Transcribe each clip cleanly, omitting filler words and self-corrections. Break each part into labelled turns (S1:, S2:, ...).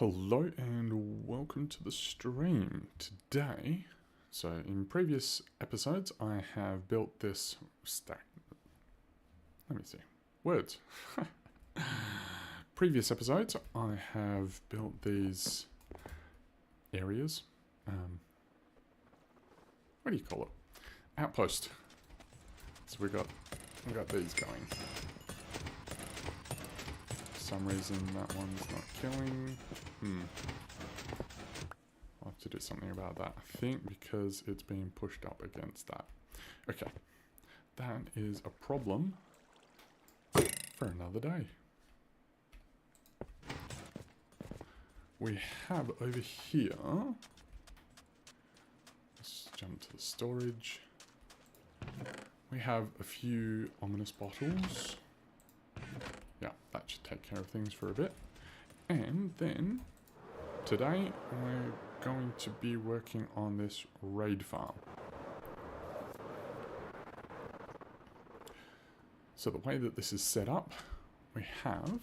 S1: Hello and welcome to the stream. Today, so in previous episodes, I have built this stack. Let me see. Words. Previous episodes, I have built these areas. What do you call it? Outpost. So we got these going. For some reason that one's not killing. I'll have to do something about that, I think, because it's being pushed up against that. Okay, that is a problem for another day. We have over here, let's jump to the storage. We have a few ominous bottles. Yeah, that should take care of things for a bit. And then, today, we're going to be working on this raid farm. So the way that this is set up, we have,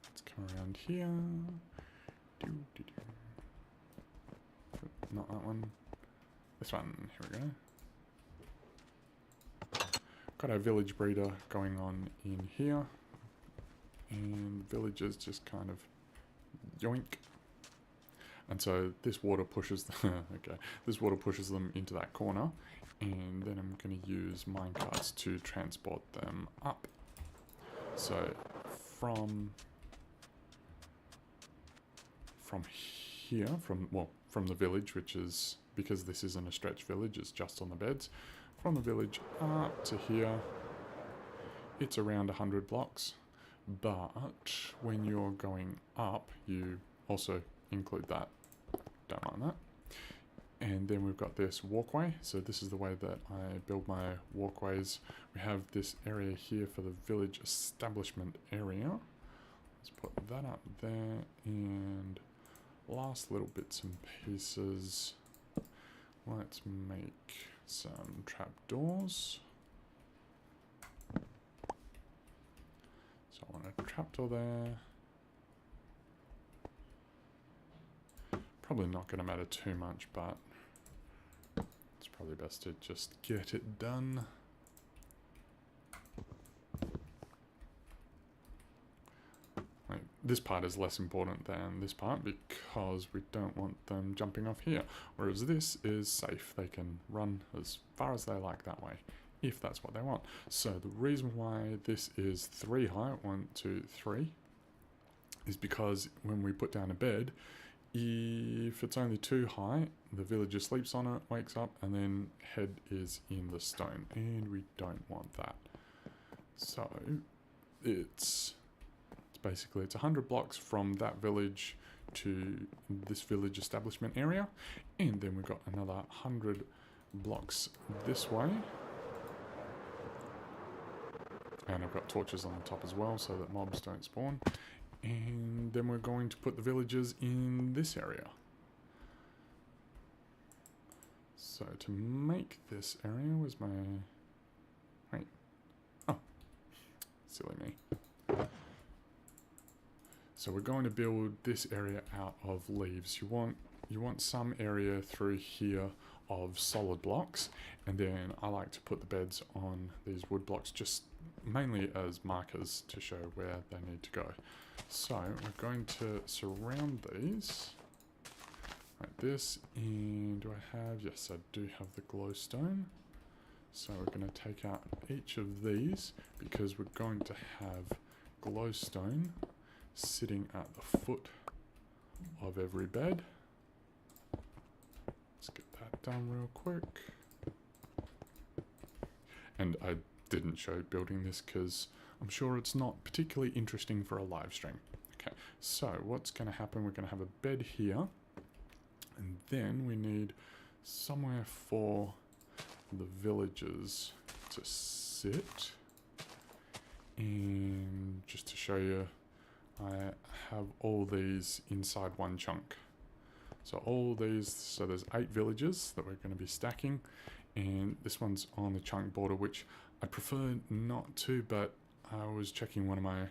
S1: let's come around here. Not that one. This one, here we go. Got our village breeder going on in here. And villagers just kind of yoink. And so this water pushes them, this water pushes them into that corner, and then I'm going to use minecarts to transport them up. So from here, from the village, which is, because this isn't a stretch village, it's just on the beds, from the village up to here, it's around 100 blocks. But when you're going up, you also include that. Don't mind that. And then we've got this walkway. So this is the way that I build my walkways. We have this area here for the village establishment area. Let's put that up there. And last little bits and pieces. Let's make some trapdoors. So I want a trapdoor there. Probably not going to matter too much, but it's probably best to just get it done. This part is less important than this part because we don't want them jumping off here. Whereas this is safe. They can run as far as they like that way, if that's what they want. So the reason why this is 3 high, 1, 2, 3, is because when we put down a bed, if it's only 2 high, the villager sleeps on it, wakes up, and then head is in the stone, and we don't want that. So it's basically, it's 100 blocks from that village to this village establishment area, and then we've got another 100 blocks this way. And I've got torches on the top as well so that mobs don't spawn. And then we're going to put the villagers in this area. So to make this area, where's my... Wait. Oh. Silly me. So we're going to build this area out of leaves. You want some area through here of solid blocks, and then I like to put the beds on these wood blocks just mainly as markers to show where they need to go. So we're going to surround these like this, and do I have, yes I do have the glowstone. So we're going to take out each of these because we're going to have glowstone sitting at the foot of every bed. Let's get that done real quick. And I didn't show building this because I'm sure it's not particularly interesting for a live stream. Okay, so what's going to happen, we're going to have a bed here, and then we need somewhere for the villagers to sit. And just to show you, I have all these inside one chunk. So all these, so there's 8 villages that we're going to be stacking, and this one's on the chunk border, which I prefer not to, but I was checking one of my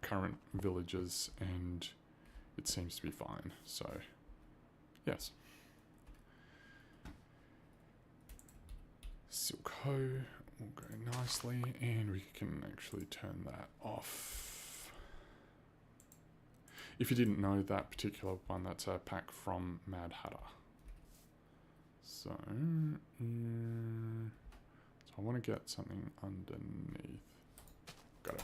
S1: current villages, and it seems to be fine. So, yes. Silk hoe will go nicely, and we can actually turn that off. If you didn't know, that particular one, that's a pack from Mad Hatter. So I want to get something underneath. Got it.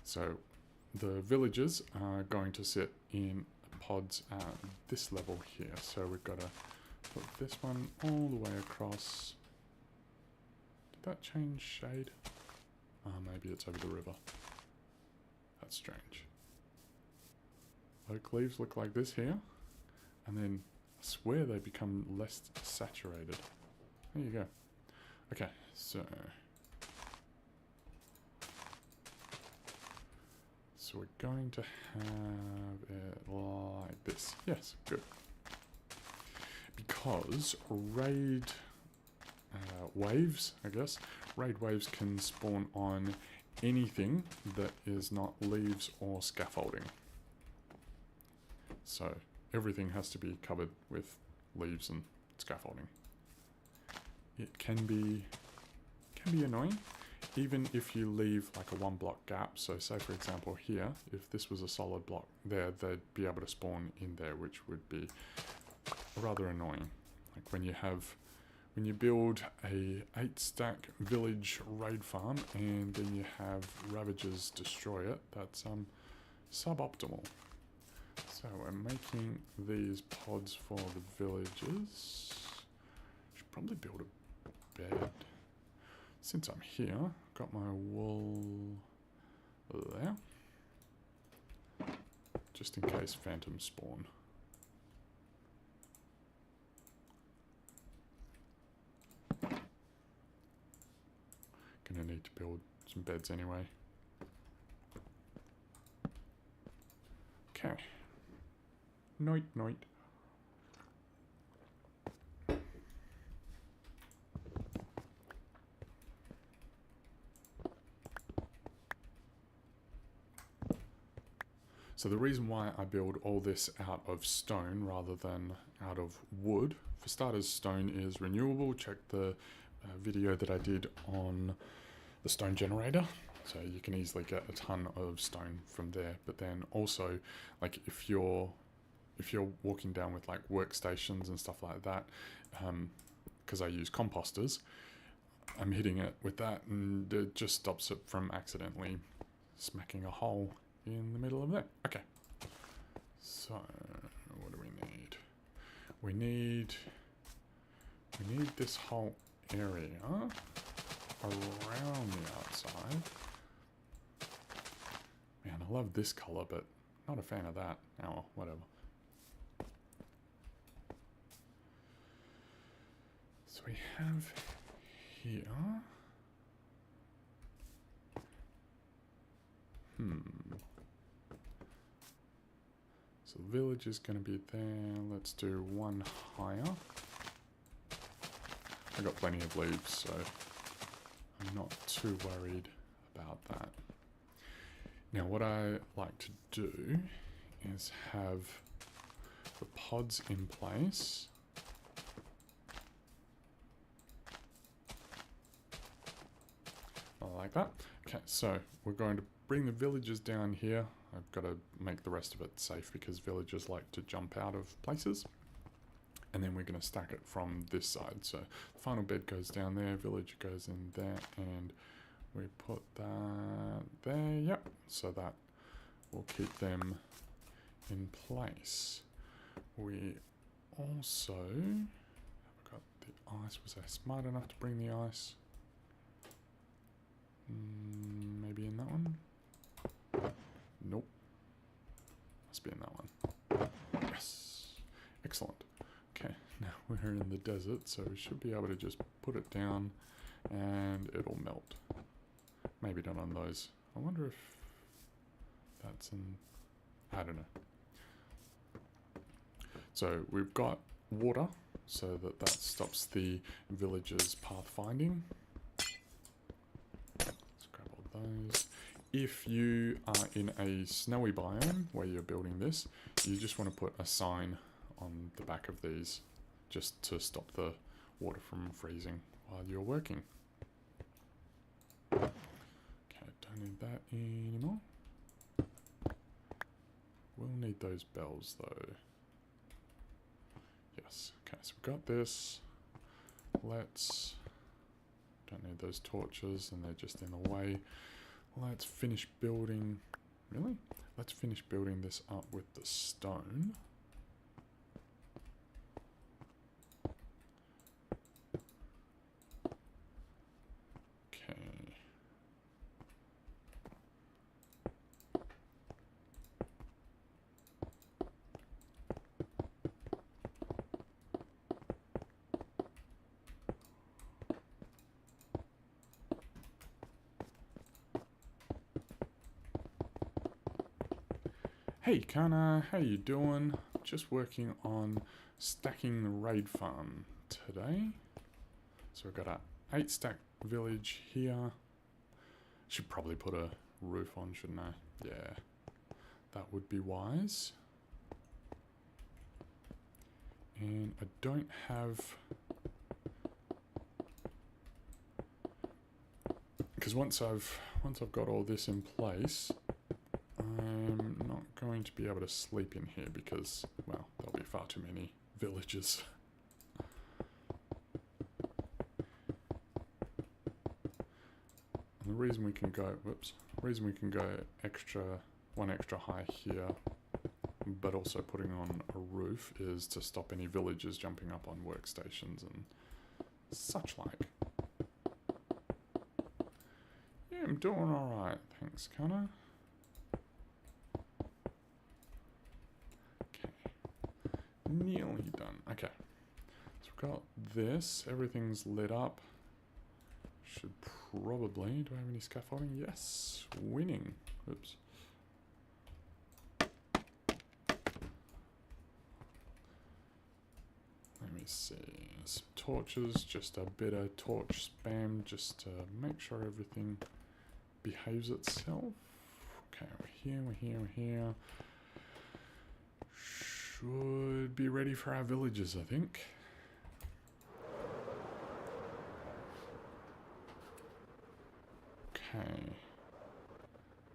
S1: So the villagers are going to sit in pods at this level here. So we've got to put this one all the way across. Did that change shade? Maybe it's over the river. That's strange. Oak leaves look like this here. And then I swear they become less saturated. There you go. Okay, so we're going to have it like this. Yes, good. Because raid waves, I guess, raid waves can spawn on anything that is not leaves or scaffolding. So everything has to be covered with leaves and scaffolding. It can be annoying, even if you leave like a 1 block gap. So say for example here, if this was a solid block there, they'd be able to spawn in there, which would be rather annoying. Like when you build a 8-stack village raid farm and then you have ravagers destroy it, that's suboptimal. So we're making these pods for the villagers. Should probably build a bed. Since I'm here, got my wool there. Just in case phantoms spawn. Gonna need to build some beds anyway. Okay. Night, night. So the reason why I build all this out of stone rather than out of wood, for starters, stone is renewable. Check the video that I did on the stone generator. So you can easily get a ton of stone from there. But then also, like if you're walking down with like workstations and stuff like that, because I use composters, I'm hitting it with that and it just stops it from accidentally smacking a hole in the middle of that. Okay. So what do we need? We need this whole area around the outside. Man, I love this color, but not a fan of that. Oh, well, whatever. So we have here. So the village is going to be there. Let's do one higher. I got plenty of leaves, so I'm not too worried about that. Now what I like to do is have the pods in place. Like that. Okay, so we're going to bring the villagers down here. I've got to make the rest of it safe because villagers like to jump out of places. And then we're going to stack it from this side. So the final bed goes down there, villager goes in there, and we put that there. Yep, so that will keep them in place. We also have got the ice. Was I smart enough to bring the ice? Maybe in that one? Nope. Must be in that one. Yes. Excellent. Okay, now we're in the desert, so we should be able to just put it down and it'll melt. Maybe not on those. I wonder if that's in... I don't know. So we've got water so that stops the villagers pathfinding. Let's grab all those. If you are in a snowy biome where you're building this, you just want to put a sign on the back of these just to stop the water from freezing while you're working. Okay, don't need that anymore. We'll need those bells though. Yes, okay, so we've got this. Don't need those torches and they're just in the way. Let's finish building, really? Let's finish building this up with the stone. Okay. Hey Kana, how you doing? Just working on stacking the raid farm today. So we've got a 8 stack village here. Should probably put a roof on, shouldn't I? Yeah, that would be wise. And I don't have, because once I've got all this in place, I'm not going to be able to sleep in here because, well, there'll be far too many villagers. And the reason we can go, one extra high here, but also putting on a roof is to stop any villagers jumping up on workstations and such like. Yeah, I'm doing alright, thanks, Connor. Nearly done. Okay, so we've got this. Everything's lit up. Should probably. Do I have any scaffolding? Yes. Winning. Oops. Let me see. Some torches. Just a bit of torch spam just to make sure everything behaves itself. Okay, we're here, we're here, we're here. Should be ready for our villagers, I think. Okay.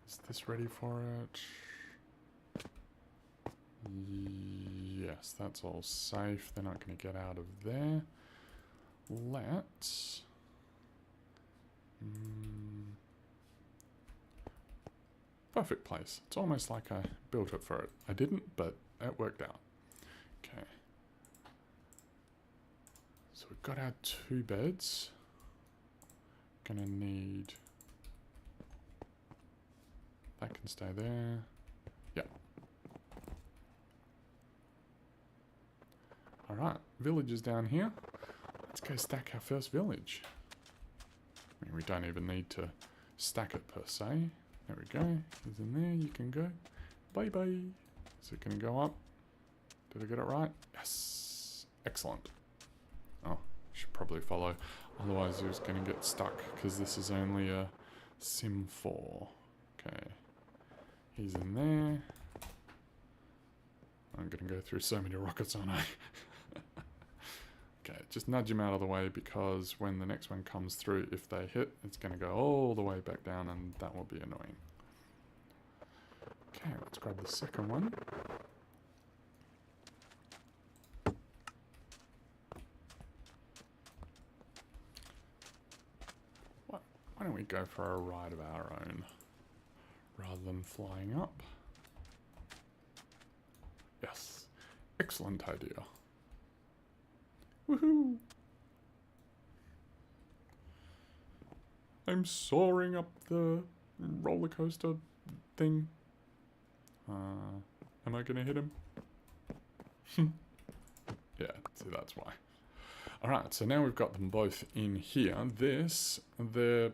S1: Is this ready for it? Yes, that's all safe. They're not going to get out of there. Let's... perfect place. It's almost like I built it for it. I didn't, but it worked out. Okay. So we've got our 2 beds. Gonna need... that can stay there. Yep. Alright, villagers down here. Let's go stack our first village. I mean, we don't even need to stack it per se. There we go. He's in there. You can go. Bye-bye. Is it going to go up? Did I get it right? Yes. Excellent. Oh, should probably follow. Otherwise, you're just going to get stuck because this is only a Sim 4. Okay. He's in there. I'm going to go through so many rockets, aren't I? Okay, just nudge him out of the way because when the next one comes through, if they hit, it's going to go all the way back down and that will be annoying. Okay, let's grab the second one. Why don't we go for a ride of our own rather than flying up? Yes, excellent idea. Woohoo! I'm soaring up the roller coaster thing. Am I gonna hit him? Yeah, see, that's why. Alright, so now we've got them both in here. They're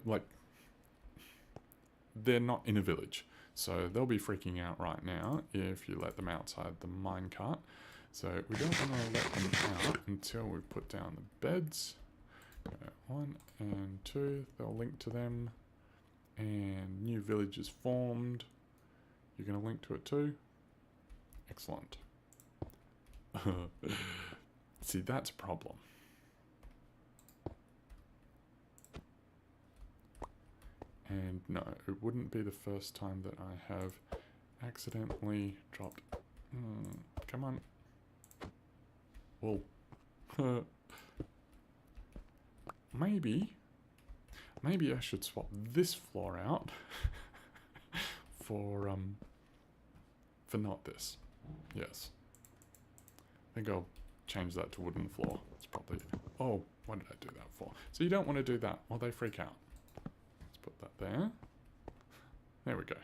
S1: not in a village. So they'll be freaking out right now if you let them outside the minecart. So we don't want to let them out until we've put down the beds. 1 and 2, they'll link to them. And new village is formed. You're going to link to it too? Excellent. See, that's a problem. And no, it wouldn't be the first time that I have accidentally dropped... come on. Well, maybe I should swap this floor out for not this. Yes. I think I'll change that to wooden floor. It's probably... Oh, what did I do that for? So you don't want to do that, or they freak out. Let's put that there. There we go.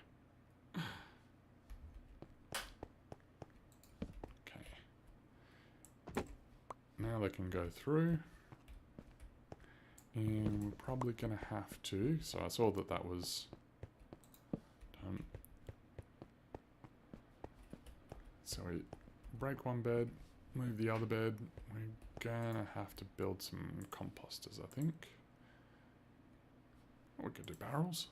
S1: Okay. Now they can go through. And we're probably going to have to... So I saw that that was... So we break one bed, move the other bed. We're gonna have to build some composters, I think. We could do barrels.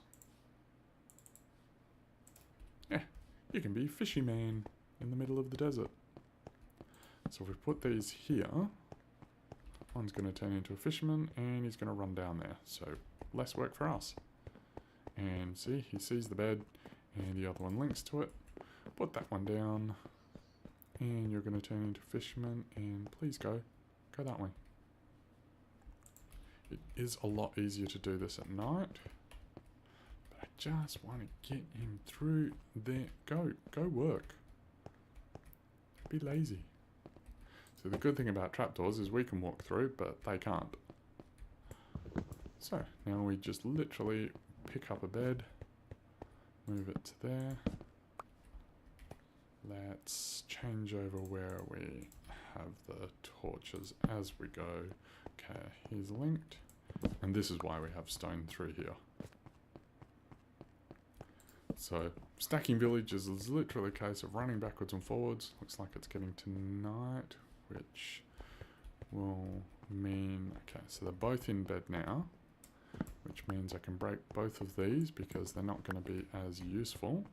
S1: Yeah, you can be fishy man in the middle of the desert. So if we put these here, one's gonna turn into a fisherman and he's gonna run down there. So less work for us. And see, he sees the bed and the other one links to it. Put that one down. And you're going to turn into fisherman, and please go that way. It is a lot easier to do this at night, but I just want to get him through there. Go work. Be lazy. So the good thing about trapdoors is we can walk through, but they can't. So now we just literally pick up a bed, move it to there. Let's change over where we have the torches as we go. Okay, he's linked. And this is why we have stone through here. So, stacking villages is literally a case of running backwards and forwards. Looks like it's getting to night, which will mean... Okay, so they're both in bed now, which means I can break both of these because they're not going to be as useful.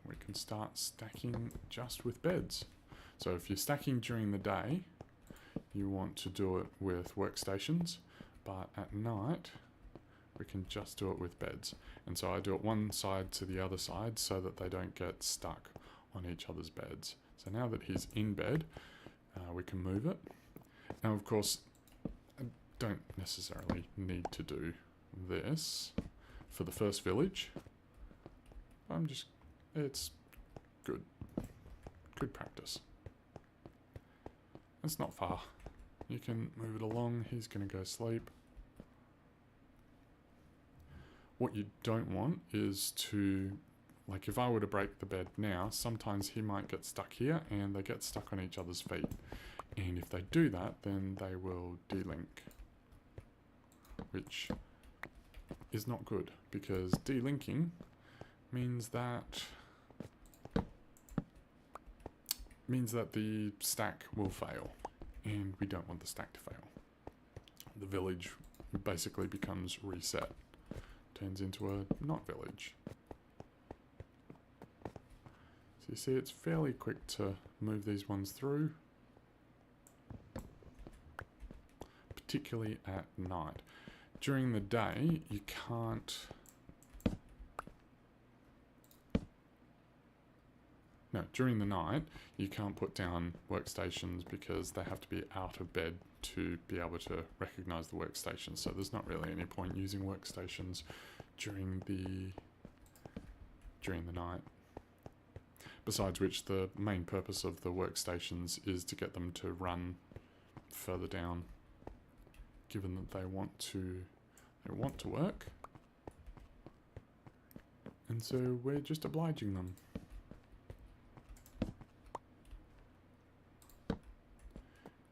S1: We can start stacking just with beds. So if you're stacking during the day, you want to do it with workstations, but at night we can just do it with beds. And so I do it one side to the other side so that they don't get stuck on each other's beds. So now that he's in bed, we can move it. Now of course, I don't necessarily need to do this for the first village. It's good practice. It's not far. You can move it along. He's going to go sleep. What you don't want is to, like if I were to break the bed now, sometimes he might get stuck here and they get stuck on each other's feet. And if they do that, then they will delink, which is not good because delinking means that the stack will fail, and we don't want the stack to fail. The village basically becomes reset, turns into a not village. So you see it's fairly quick to move these ones through, particularly at night. During the day you can't... No, during the night, you can't put down workstations because they have to be out of bed to be able to recognize the workstation. So there's not really any point using workstations during the night. Besides which, the main purpose of the workstations is to get them to run further down, given that they want to work. And so we're just obliging them.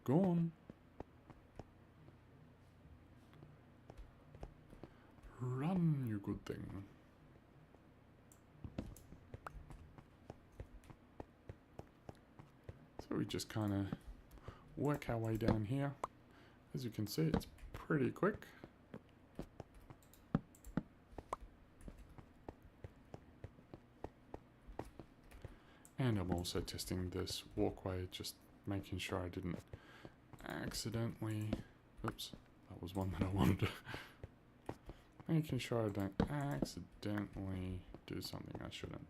S1: Go on. Run, you good thing. So we just kind of work our way down here. As you can see, it's pretty quick. And I'm also testing this walkway, just making sure I didn't accidentally... Oops, that was one that I wanted to... Making sure I don't accidentally do something I shouldn't.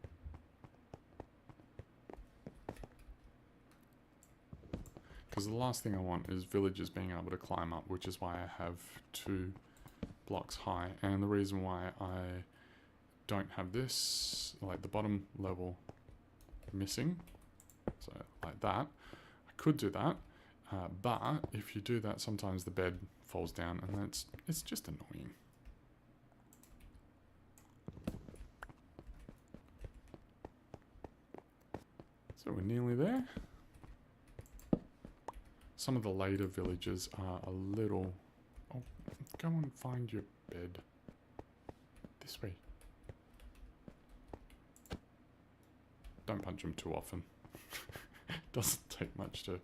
S1: Because the last thing I want is villagers being able to climb up, which is why I have 2 blocks high. And the reason why I don't have this, like the bottom level missing, so like that, I could do that, but if you do that, sometimes the bed falls down, and it's just annoying. So we're nearly there. Some of the later villages are a little... Oh, go and find your bed. This way. Don't punch them too often. Doesn't take much to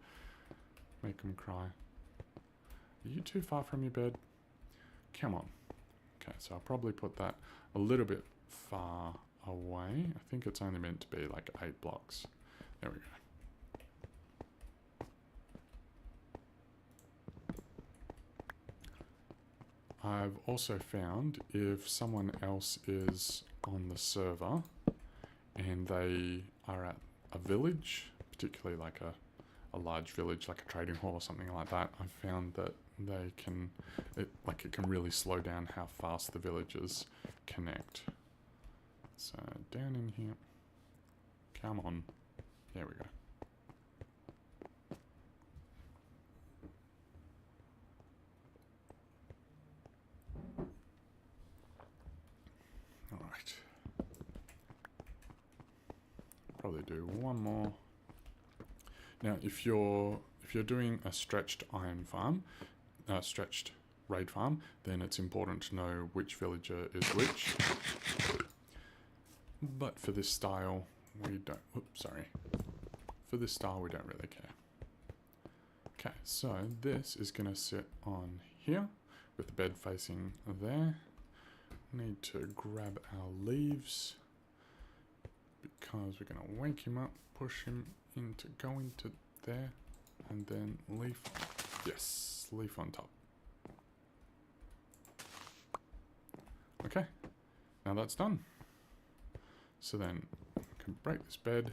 S1: make them cry. Are you too far from your bed? Come on. Okay, so I'll probably put that a little bit far away. I think it's only meant to be like 8 blocks. There we go. I've also found if someone else is on the server and they are at a village, particularly like a large village, like a trading hall or something like that, I've found that they can, it can really slow down how fast the villagers connect. So down in here, come on, there we go. All right. Probably do one more. Now, if you're doing a stretched iron farm, stretched raid farm, then it's important to know which villager is which. But for this style, we don't. Oops, sorry. For this style, we don't really care. Okay, so this is going to sit on here with the bed facing there. Need to grab our leaves because we're going to wake him up, push him into going to there, and then leaf. Yes, leaf on top. Okay, now that's done. So then we can break this bed,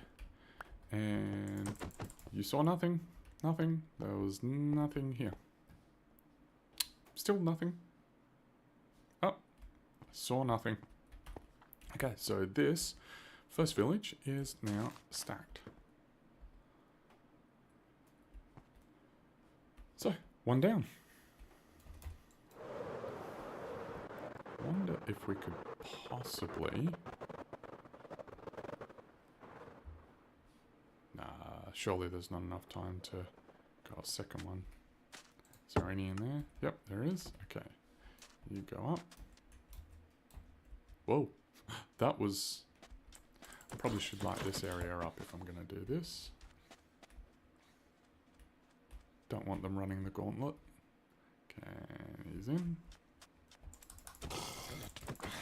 S1: and you saw nothing. Nothing. There was nothing here. Still nothing. Oh, saw nothing. Okay, so this first village is now stacked. So, one down. Wonder if we could possibly... Nah, surely there's not enough time to go a second one. Is there any in there? Yep, there is. Okay, you go up. Whoa, that was... I probably should light this area up if I'm going to do this. Don't want them running the gauntlet. Okay, he's in.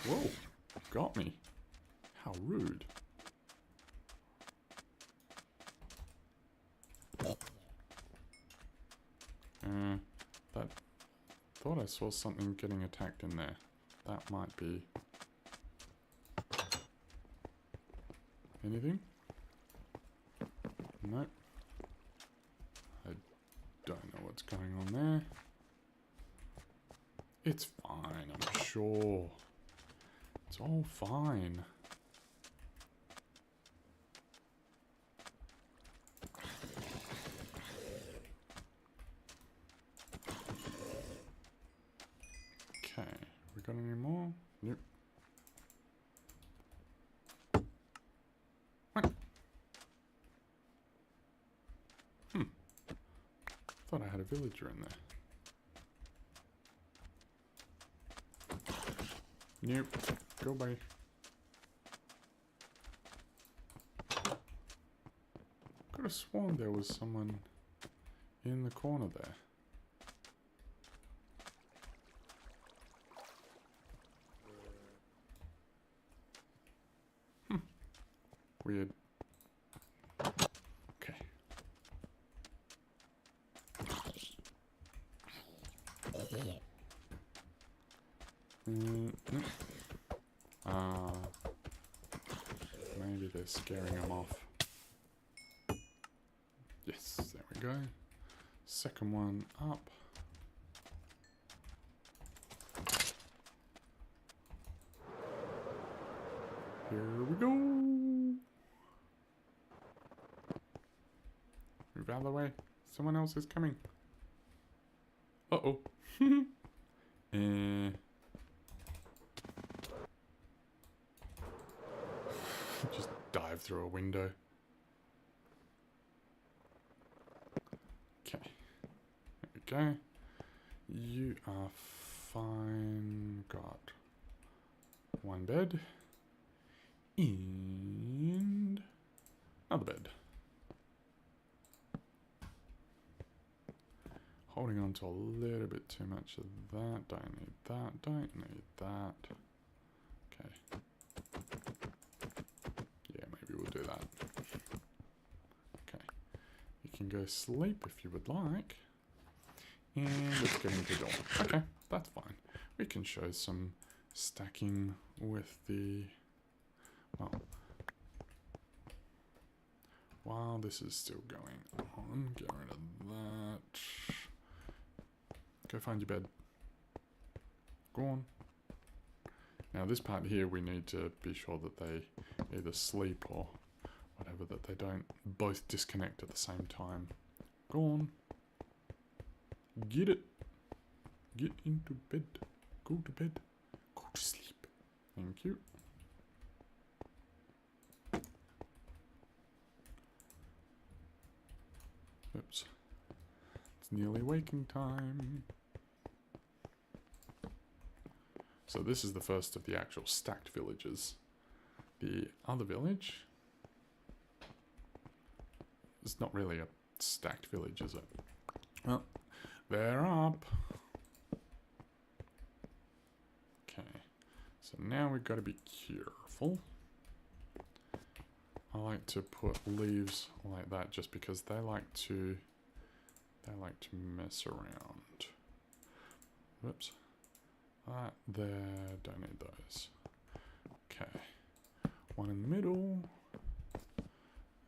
S1: Whoa, got me. How rude. That thought I saw something getting attacked in there. That might be anything? Nope. I don't know what's going on there. It's fine, I'm sure. It's all fine. Okay, we got any more? Nope. What? Thought I had a villager in there. Nope. Go by. Could have sworn there was someone in the corner there. Weird. Okay. Maybe they're scaring him off. Yes, there we go. Second one up. Here we go. Move out of the way. Someone else is coming. Uh-oh. Just dive through a window. Okay. There we go. You are fine. Got one bed. And another bed. Holding on to a little bit too much of that. Don't need that. Don't need that. Okay. Yeah, maybe we'll do that. Okay. You can go sleep if you would like. And it's getting to dawn. Okay, that's fine. We can show some stacking with the... Well, while this is still going on, get rid of that. Go find your bed. Go on. Now this part here, we need to be sure that they either sleep or whatever, that they don't both disconnect at the same time. Go on. Get it. Get into bed. Go to bed. Go to sleep. Thank you. Oops. It's nearly waking time. So this is the first of the actual stacked villages. The other village is not really a stacked village, is it? Well, they're up. Okay. So now we've got to be careful. I like to put leaves like that just because they like to mess around. Whoops. That there, don't need those. Okay. One in the middle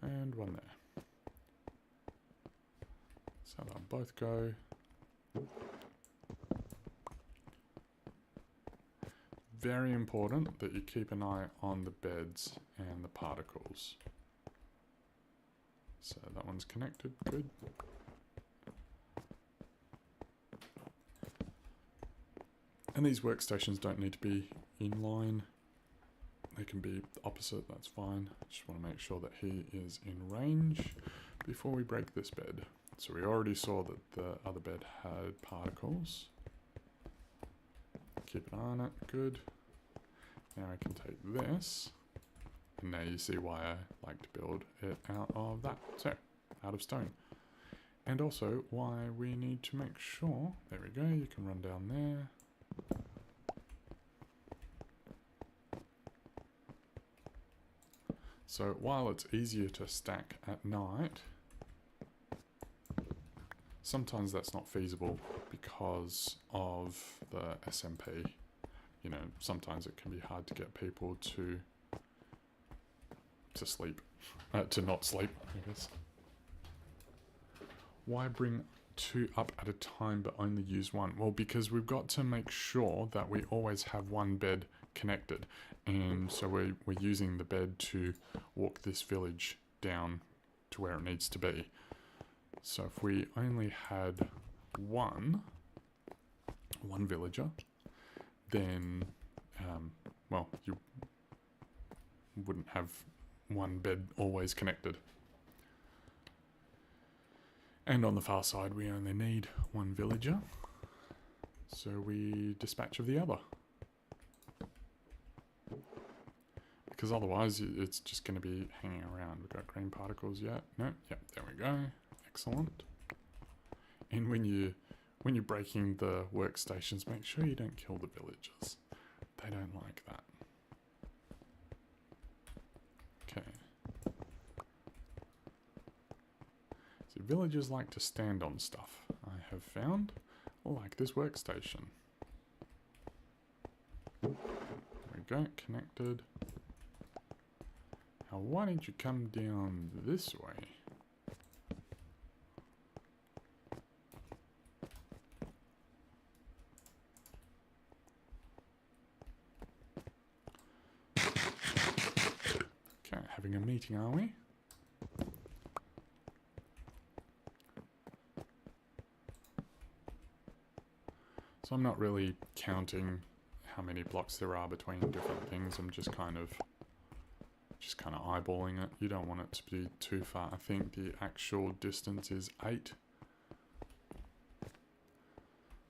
S1: and one there. So they'll both go. Very important that you keep an eye on the beds and the particles. So that one's connected, good. And these workstations don't need to be in line. They can be opposite, that's fine. Just want to make sure that he is in range before we break this bed. So we already saw that the other bed had particles. Keep an eye on it, good. Now I can take this, and now you see why I like to build it out of that, so out of stone. And also why we need to make sure, there we go, you can run down there. So while it's easier to stack at night, sometimes that's not feasible because of the SMP. You know, sometimes it can be hard to get people to sleep, to not sleep, I guess. Why bring two up at a time but only use one? Well, because we've got to make sure that we always have one bed connected. And so we're using the bed to walk this village down to where it needs to be. So if we only had one villager, then, well, you wouldn't have one bed always connected. And on the far side, we only need one villager, so we dispatch of the other. because otherwise it's just going to be hanging around. We've got green particles yet. No, yep, there we go. Excellent. And when you're breaking the workstations, make sure you don't kill the villagers. They don't like that. Okay. So villagers like to stand on stuff, I have found, like this workstation. There we go, connected. Now why don't you come down this way? Okay, having a meeting, are we? So I'm not really counting how many blocks there are between different things. I'm just kind of eyeballing it. You don't want it to be too far. I think the actual distance is 8.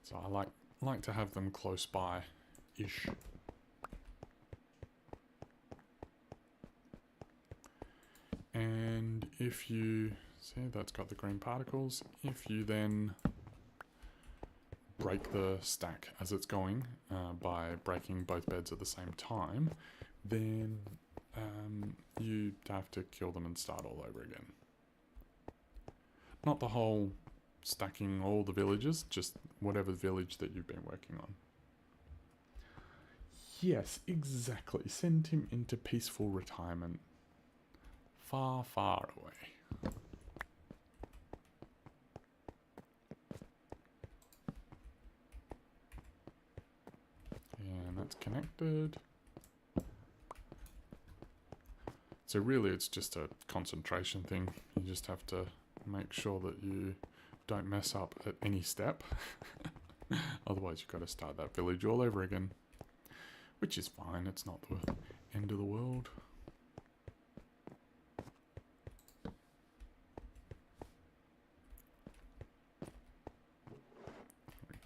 S1: So I like to have them close by-ish. And if you see, that's got the green particles. If you then break the stack as it's going by breaking both beds at the same time, then you have to kill them and start all over again. Not the whole stacking all the villages, just whatever village that you've been working on. Yes, exactly. Send him into peaceful retirement. Far, far away. And that's connected. So really it's just a concentration thing. You just have to make sure that you don't mess up at any step. Otherwise you've got to start that village all over again. Which is fine, it's not the end of the world.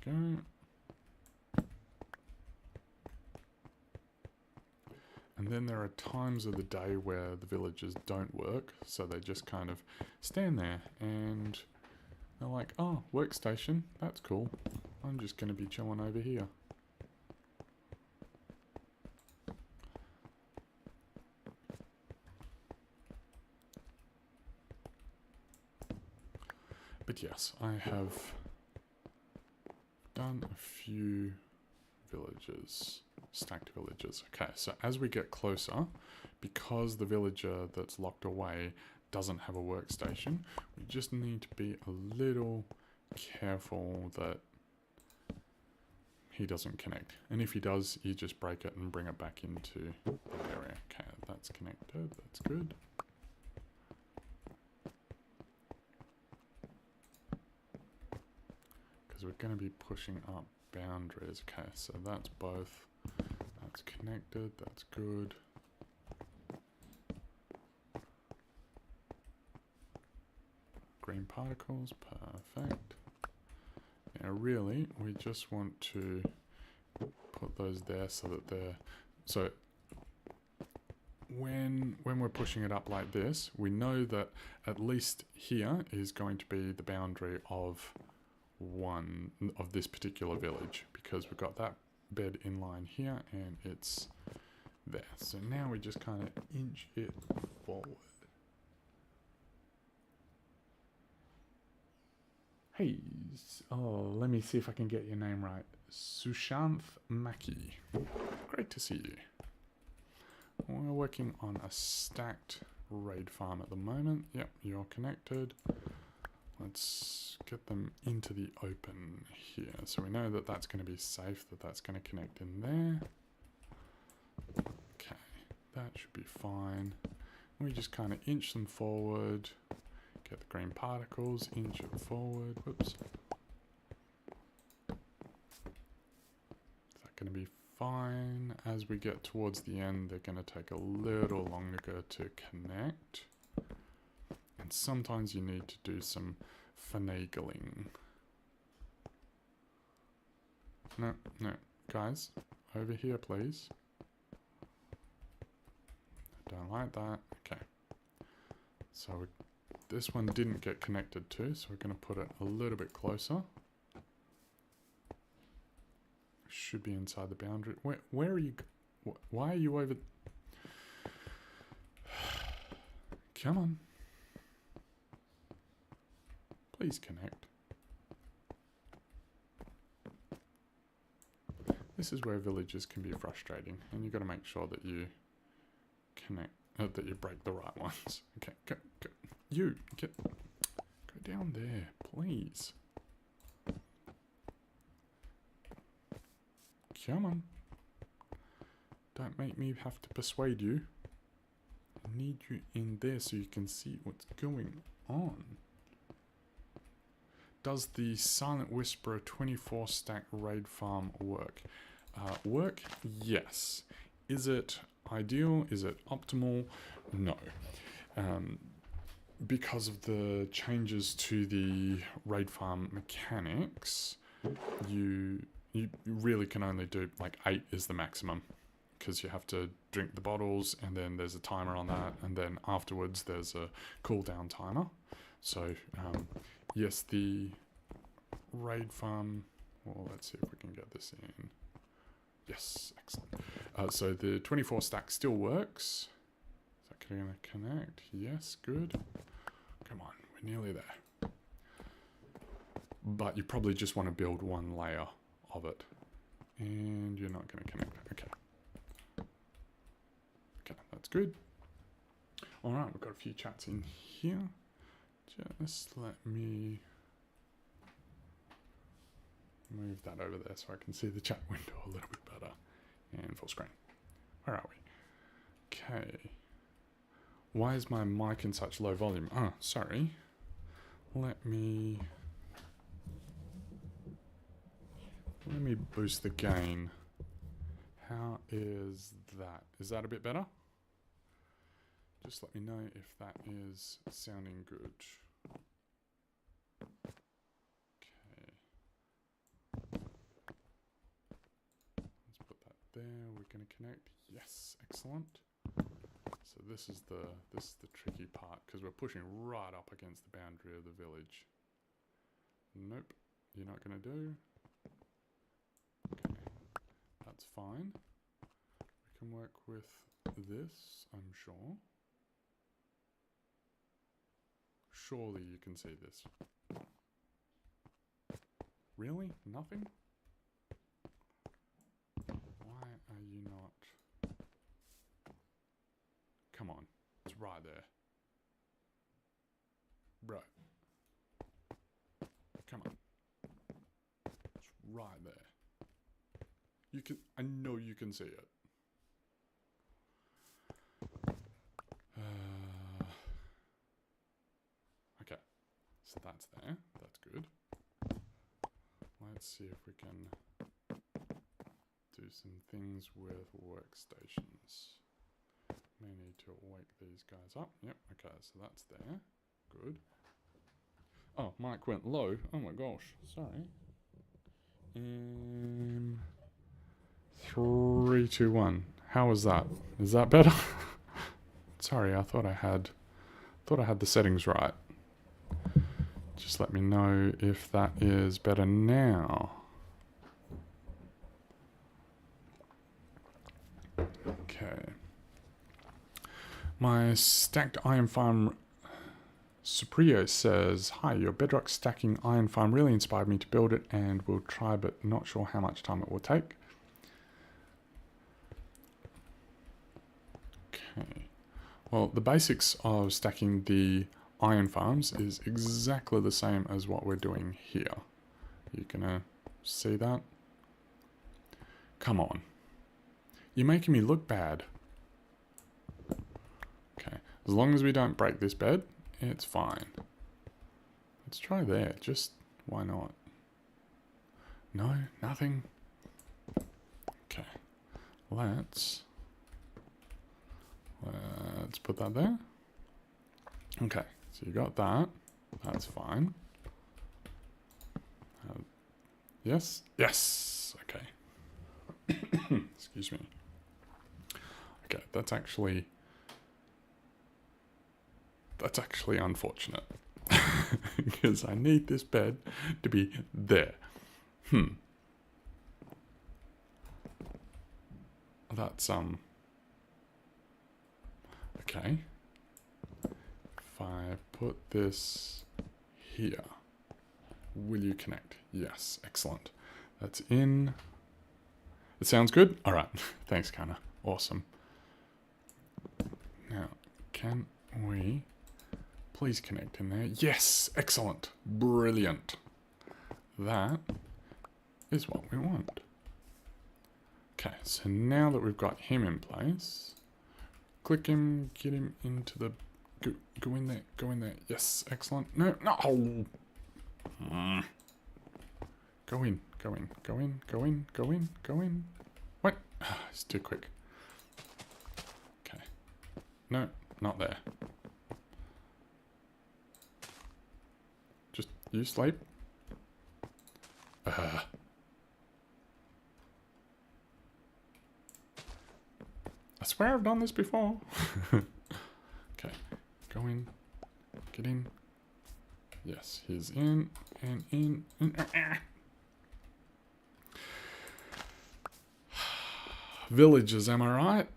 S1: There we go. And then there are times of the day where the villagers don't work, so they just kind of stand there and they're like, oh, workstation, that's cool. I'm just going to be chilling over here. But yes, I have done a few villages. Stacked villagers. Okay, so as we get closer, because the villager that's locked away doesn't have a workstation, we just need to be a little careful that he doesn't connect. And if he does, you just break it and bring it back into the area. Okay, that's connected, that's good. Because we're going to be pushing up boundaries. Okay, so that's both. That's connected, that's good. Green particles, perfect. Now really, we just want to put those there so that they're... So when we're pushing it up like this, we know that at least here is going to be the boundary of one of this particular village, because we've got that bed in line here and it's there. So now we just kind of inch it forward. Hey, oh, let me see if I can get your name right. Sushanth Maki. Great to see you. We're working on a stacked raid farm at the moment. Yep, you're connected. Let's get them into the open here. So we know that that's going to be safe, that that's going to connect in there. Okay, that should be fine. We just kind of inch them forward, get the green particles, inch it forward. Whoops. Is that going to be fine? As we get towards the end, they're going to take a little longer to connect. And sometimes you need to do some finagling. No, guys, over here, please. don't like that. Okay. So this one didn't get connected to, so we're going to put it a little bit closer. Should be inside the boundary. Where are you? Why are you over? Come on. Please connect. This is where villages can be frustrating, and you've got to make sure that you connect, that you break the right ones. Okay, go, go down there, please. Come on. Don't make me have to persuade you. I need you in there so you can see what's going on. Does the Silent Whisperer 24 stack raid farm work? Work? Yes. Is it ideal? Is it optimal? No. Because of the changes to the raid farm mechanics, you really can only do, like, 8 is the maximum, because you have to drink the bottles, and then there's a timer on that, and then afterwards there's a cooldown timer. So, yes, the raid farm, well, let's see if we can get this in. Yes, excellent. So the 24 stack still works. Is that going to connect? Yes, good. Come on, we're nearly there. But you probably just want to build one layer of it. And you're not going to connect. Okay. Okay, that's good. All right, we've got a few chats in here. Just let me move that over there so I can see the chat window a little bit better. And full screen. Where are we? Okay. Why is my mic in such low volume? Oh, sorry. Let me boost the gain. How is that? Is that a bit better? Just let me know if that is sounding good. Okay. Let's put that there. We're going to connect. Yes, excellent. So this is the tricky part, because we're pushing right up against the boundary of the village. Nope, you're not going to do. Okay, that's fine. We can work with this, I'm sure. Surely you can see this. Really? Nothing? Why are you not? Come on, it's right there. Bro. Come on. It's right there. You can, I know you can see it. Okay, so that's there. That's good. Let's see if we can do some things with workstations. May need to wake these guys up. Yep, okay, so that's there. Good. Oh, mic went low. Oh my gosh, sorry. 3, 2, 1. How was that? Is that better? Sorry, I thought I had the settings right. Just let me know if that is better now. Okay. My stacked iron farm Suprio says, hi, your Bedrock stacking iron farm really inspired me to build it and will try, but not sure how much time it will take. Okay. Well, the basics of stacking the iron farms is exactly the same as what we're doing here. You gonna see that? Come on. You're making me look bad. Okay. As long as we don't break this bed, it's fine. Let's try there. Just, why not? No, nothing. Okay. Let's put that there. Okay, so you got that. That's fine. Yes? Yes! Okay. Excuse me. Okay, that's actually That's actually unfortunate. Because I need this bed to be there. That's, okay. If I put this here, will you connect? Yes, excellent. That's in. It sounds good? All right. Thanks, Kana. Awesome. Now, can we please connect in there? Yes, excellent. Brilliant. That is what we want. Okay, so now that we've got him in place, click him, get him into the... Go in there, go in there. Yes, excellent. No, no. Go in, go in, go in, go in, go in, go in. What? It's too quick. Okay. No, not there. Just, you sleep. I swear I've done this before. Okay, go in, get in. Yes, he's in, and in, Villages, am I right?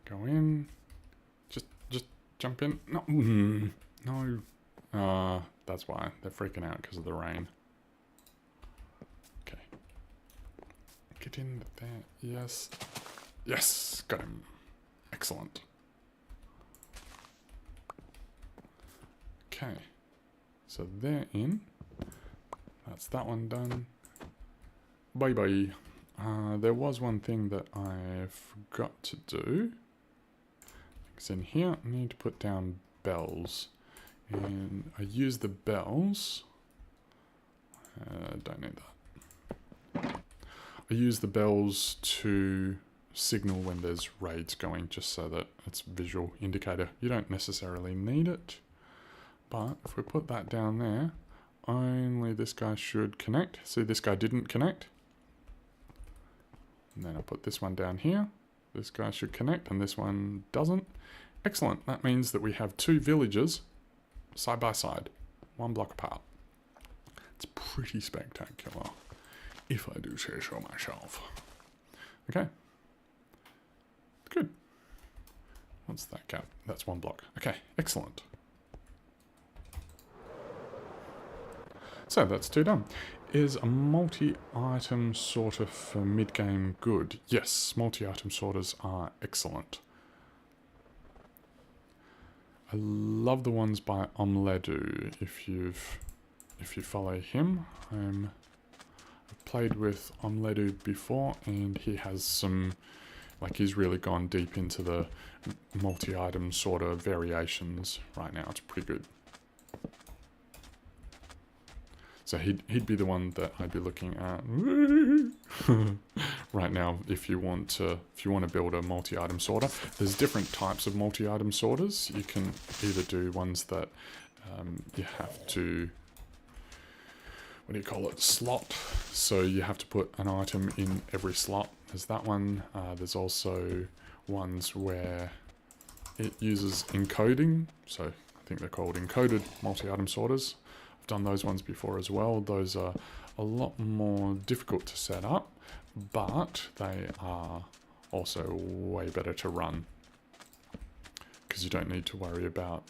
S1: Go in. Just jump in. No, no. That's why they're freaking out because of the rain. Okay. Get in there. Yes. Yes, got him. Excellent. Okay. So they're in. That's that one done. Bye-bye. There was one thing that I forgot to do. It's in here. I need to put down bells. And I use the bells. Don't need that. I use the bells to signal when there's raids going, just so that it's a visual indicator. You don't necessarily need it. But if we put that down there, only this guy should connect. See, this guy didn't connect. And then I'll put this one down here. This guy should connect, and this one doesn't. Excellent. That means that we have two villages side by side, one block apart. It's pretty spectacular, if I do say so myself. Okay. Good. What's that gap? That's one block. Okay, excellent. So that's two done. Is a multi-item sorter for mid-game good? Yes, multi-item sorters are excellent. I love the ones by Omledu. If you follow him, I've played with Omledu before, and he has some, like, he's really gone deep into the multi-item sorter variations right now. It's pretty good. So he'd be the one that I'd be looking at right now if you want to build a multi-item sorter. There's different types of multi-item sorters. You can either do ones that you have to, what do you call it, slot. So you have to put an item in every slot. There's that one. There's also ones where it uses encoding. So I think they're called encoded multi-item sorters. Done those ones before as well. Those are a lot more difficult to set up, but they are also way better to run because you don't need to worry about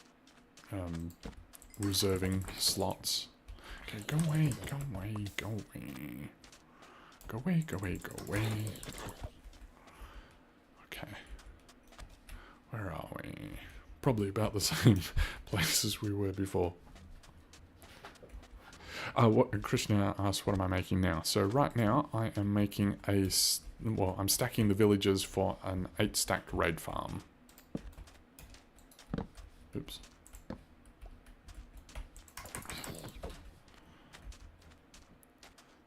S1: reserving slots. Okay, go away, go away, go away. Go away, go away, go away. Okay. Where are we? Probably about the same place as we were before. What Krishna asked, what am I making now? So right now I am making I'm stacking the villages for an 8-stacked raid farm. Oops.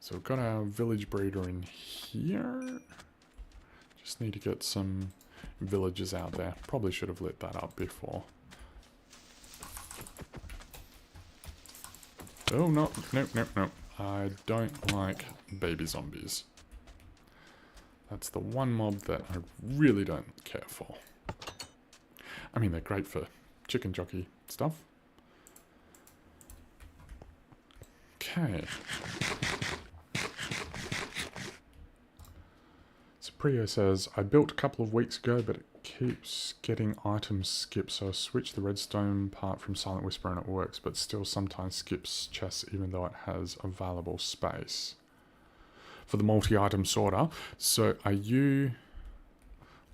S1: So we've got our village breeder in here. Just need to get some villages out there. Probably should have lit that up before. Oh, no, nope, nope, nope. I don't like baby zombies. That's the one mob that I really don't care for. I mean, they're great for chicken jockey stuff. Okay. So Prio says, I built a couple of weeks ago, but it keeps getting items skipped, so I switched the redstone part from Silent Whisper and it works, but still sometimes skips chests even though it has available space. For the multi-item sorter, so are you...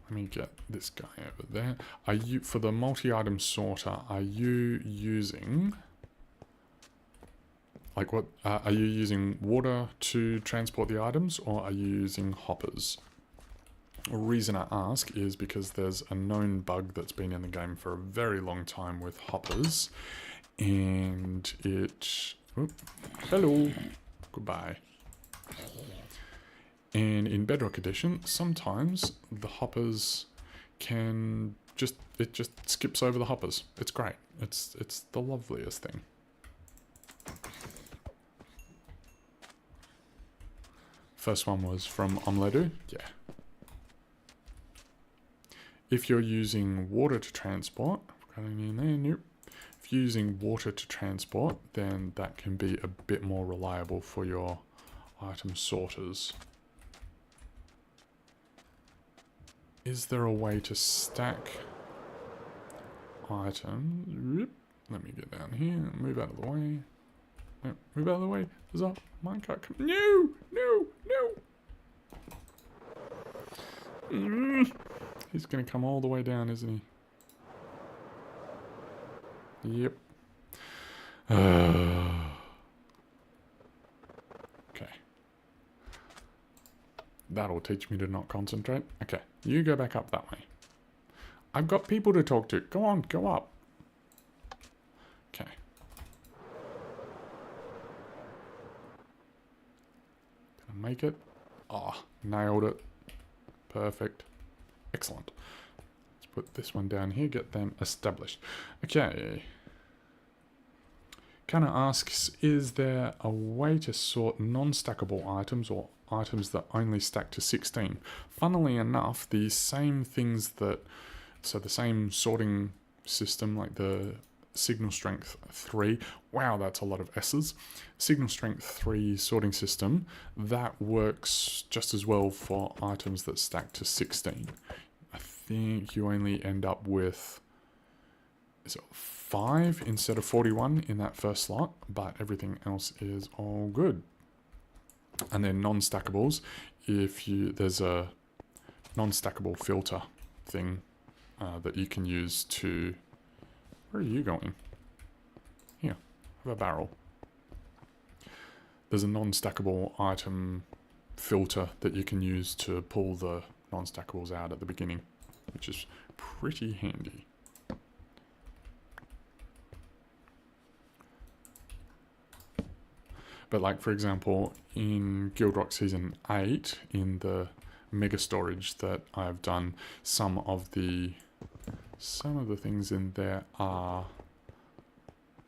S1: Let me get this guy over there. Are you, for the multi-item sorter, are you using... Like what, are you using water to transport the items, or are you using hoppers? The reason I ask is because there's a known bug that's been in the game for a very long time with hoppers, and it... Oh, hello, goodbye. And in Bedrock Edition, sometimes the hoppers can just... It just skips over the hoppers. It's great. It's the loveliest thing. First one was from Omeledu. Yeah. If you're using water to transport, got any in there? Nope. If you're using water to transport, then that can be a bit more reliable for your item sorters. Is there a way to stack items? Let me get down here and move out of the way. No, move out of the way. There's a minecart coming. No! No! No! He's going to come all the way down, isn't he? Yep. Okay. That'll teach me to not concentrate. Okay, you go back up that way. I've got people to talk to. Go on, go up. Okay. Can I make it? Ah, nailed it. Perfect. Excellent. Let's put this one down here, get them established. Okay. Kind of asks, is there a way to sort non-stackable items or items that only stack to 16? Funnily enough, the same things that, so the same sorting system, like the Signal Strength 3, wow, that's a lot of S's. Signal Strength 3 sorting system, that works just as well for items that stack to 16. I think you only end up with, is it 5 instead of 41 in that first slot, but everything else is all good. And then non-stackables, if you, there's a non-stackable filter thing that you can use to, where are you going? Here, have a barrel. There's a non-stackable item filter that you can use to pull the non-stackables out at the beginning, which is pretty handy. But like, for example, in Guild Rock Season 8, in the mega storage that I've done, some of the things in there are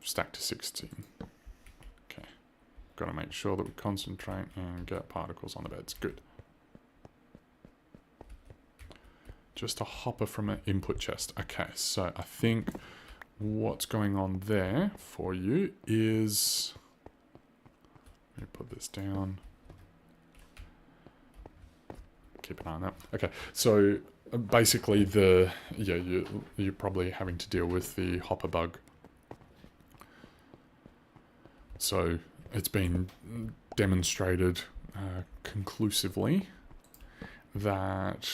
S1: stacked to 16. Okay. Got to make sure that we concentrate and get particles on the beds. Good. Just a hopper from an input chest. Okay, so I think what's going on there for you is... Let me put this down. Keep an eye on that. Okay, so basically you're probably having to deal with the hopper bug. So it's been demonstrated conclusively that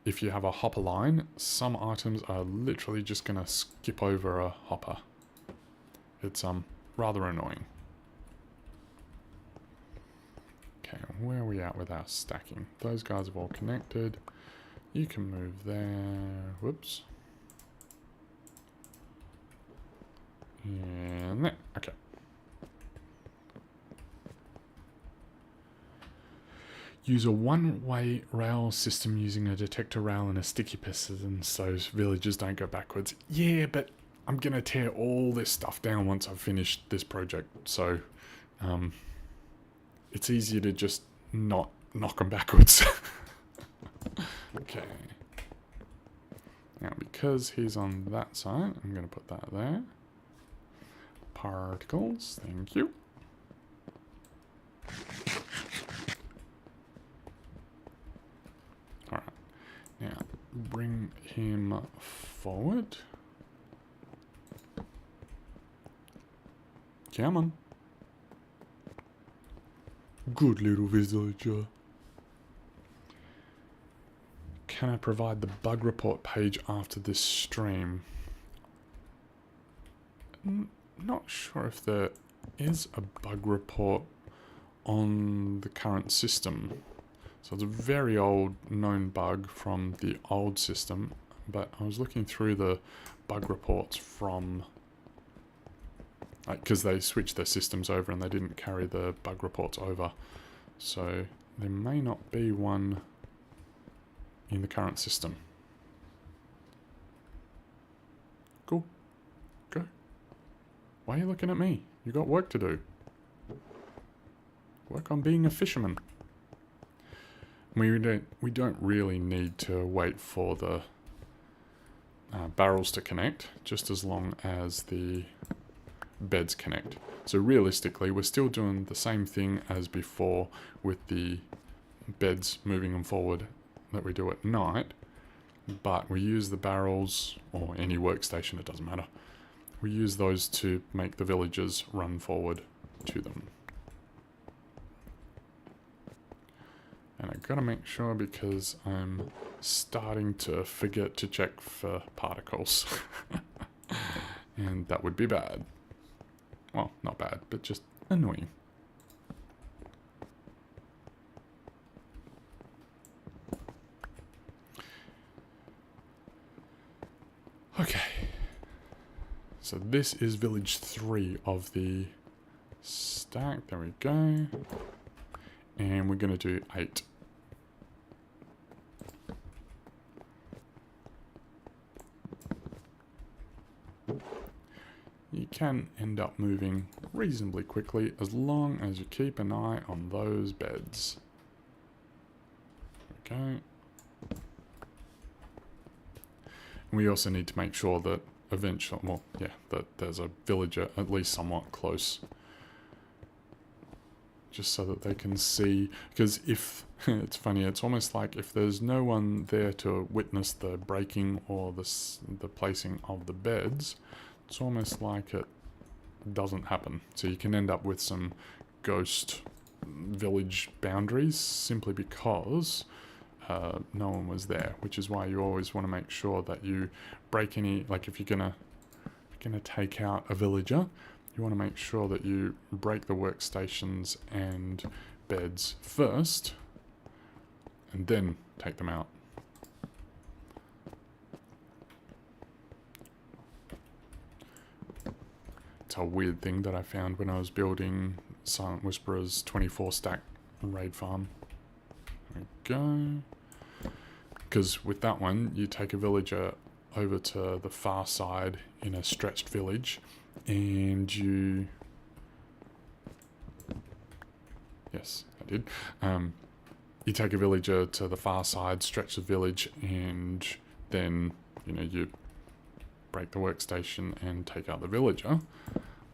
S1: if you have a hopper line, some items are literally just going to skip over a hopper. It's rather annoying. Okay, where are we at with our stacking? Those guys have all connected. You can move there. Whoops. And there. Okay. Use a one-way rail system using a detector rail and a sticky piston so villagers don't go backwards. Yeah, but I'm going to tear all this stuff down once I've finished this project. So, it's easier to just not knock them backwards. Okay. Now, because he's on that side, I'm going to put that there. Particles, thank you. Alright, now bring him forward. Come on. Good little villager. Can I provide the bug report page after this stream? Not sure if there is a bug report on the current system. So it's a very old known bug from the old system, but I was looking through the bug reports from, because they switched their systems over and they didn't carry the bug reports over. So there may not be one in the current system. Cool. Go. Why are you looking at me? You got work to do. Work on being a fisherman. We don't really need to wait for the barrels to connect, just as long as the beds connect. So realistically, we're still doing the same thing as before with the beds moving them forward that we do at night, but we use the barrels, or any workstation, it doesn't matter. We use those to make the villagers run forward to them. And I've got to make sure, because I'm starting to forget to check for particles. And that would be bad. Well, not bad, but just annoying. Okay. So this is village 3 of the stack. There we go. And we're going to do 8. You can end up moving reasonably quickly as long as you keep an eye on those beds. Okay. And we also need to make sure that eventually, well, yeah, that there's a villager at least somewhat close. Just so that they can see, because if, it's funny, it's almost like if there's no one there to witness the breaking or the placing of the beds, it's almost like it doesn't happen. So you can end up with some ghost village boundaries simply because no one was there, which is why you always want to make sure that you break any, like if you're gonna take out a villager, you want to make sure that you break the workstations and beds first, and then take them out. It's a weird thing that I found when I was building Silent Whisperer's 24 stack raid farm. There we go. Because with that one, you take a villager over to the far side in a stretched village, and you... Yes, I did. You take a villager to the far side, stretch the village, and then, you know, you break the workstation and take out the villager.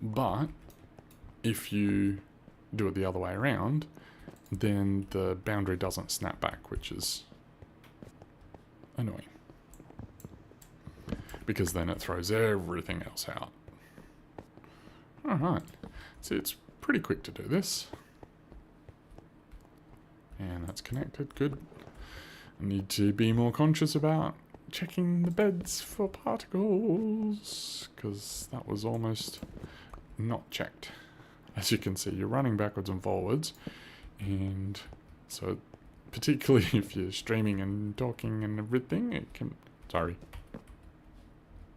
S1: But if you do it the other way around, then the boundary doesn't snap back, which is annoying. Because then it throws everything else out. Alright, so it's pretty quick to do this. And that's connected, good. I need to be more conscious about checking the beds for particles, because that was almost not checked. As you can see, you're running backwards and forwards, and so particularly if you're streaming and talking and everything, it can... Sorry.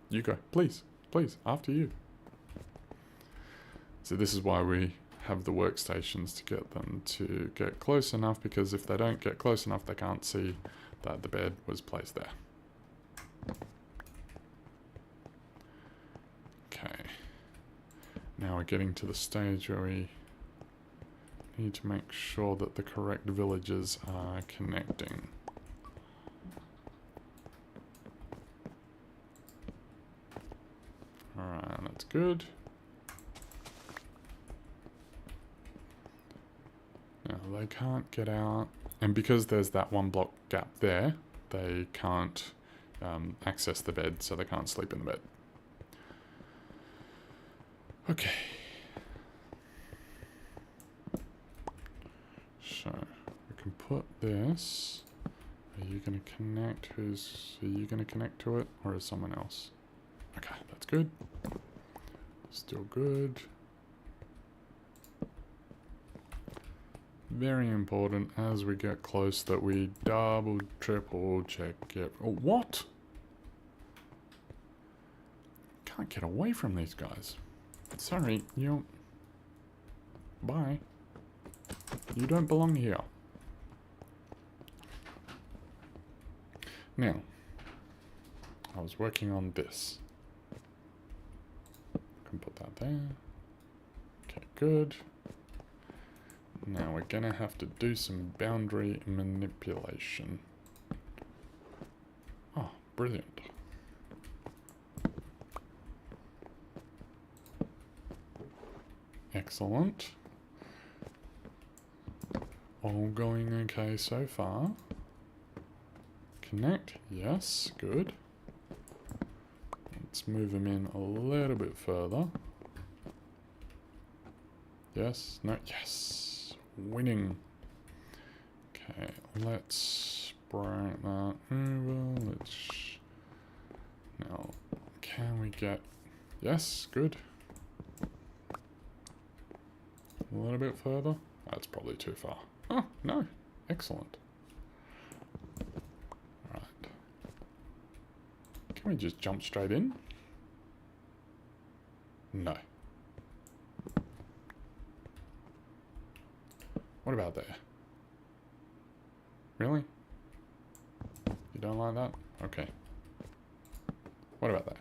S1: You go, please, after you. So this is why we have the workstations, to get them to get close enough, because if they don't get close enough, they can't see that the bed was placed there. Okay. Now we're getting to the stage where we need to make sure that the correct villages are connecting. Alright, that's good. Now they can't get out, and because there's that one block gap there, they can't access the bed, so they can't sleep in the bed. Okay. So we can put this. Are you going to connect? Are you going to connect to it, or is someone else? Okay, that's good. Still good. Very important as we get close that we double, triple check it. Oh, what? Can't get away from these guys. Sorry, you. Bye. You don't belong here. Now, I was working on this. Can put that there. Okay, good. Now we're gonna have to do some boundary manipulation. Oh, brilliant. Excellent. All going okay so far. Connect, yes, good. Let's move them in a little bit further. Yes, no, yes. Winning. Okay, let's bring that over. Let's. Now, can we get. Yes, good. A little bit further. That's probably too far. Oh, no. Excellent. Right. Can we just jump straight in? No. What about there? Really? You don't like that? Okay. What about there?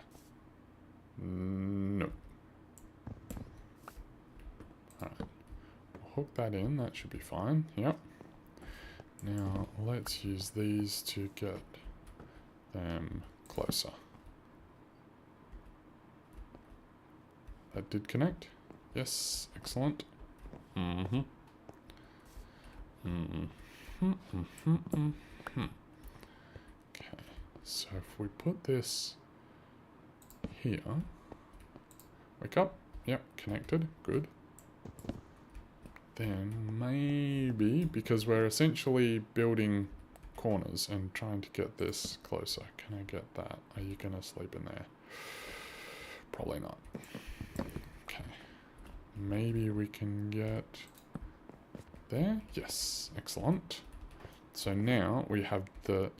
S1: No. Alright. Hook that in, that should be fine. Yep. Now, let's use these to get them closer. That did connect. Yes, excellent. Mm-hmm. Okay, so if we put this here, wake up, yep, connected, good. Then maybe, because we're essentially building corners and trying to get this closer, can I get that? Are you gonna sleep in there? Probably not. Okay, maybe we can get there. Yes, excellent. So now we have the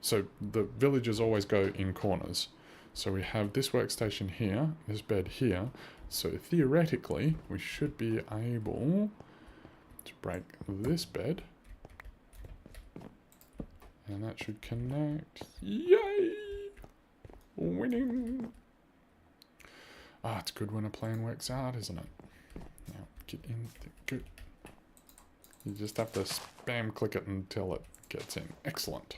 S1: villagers always go in corners. So we have this workstation here, this bed here. So theoretically, we should be able to break this bed. And that should connect. Yay! Winning! Ah, it's good when a plan works out, isn't it? Now, get in. Good. You just have to spam click it until it gets in. Excellent.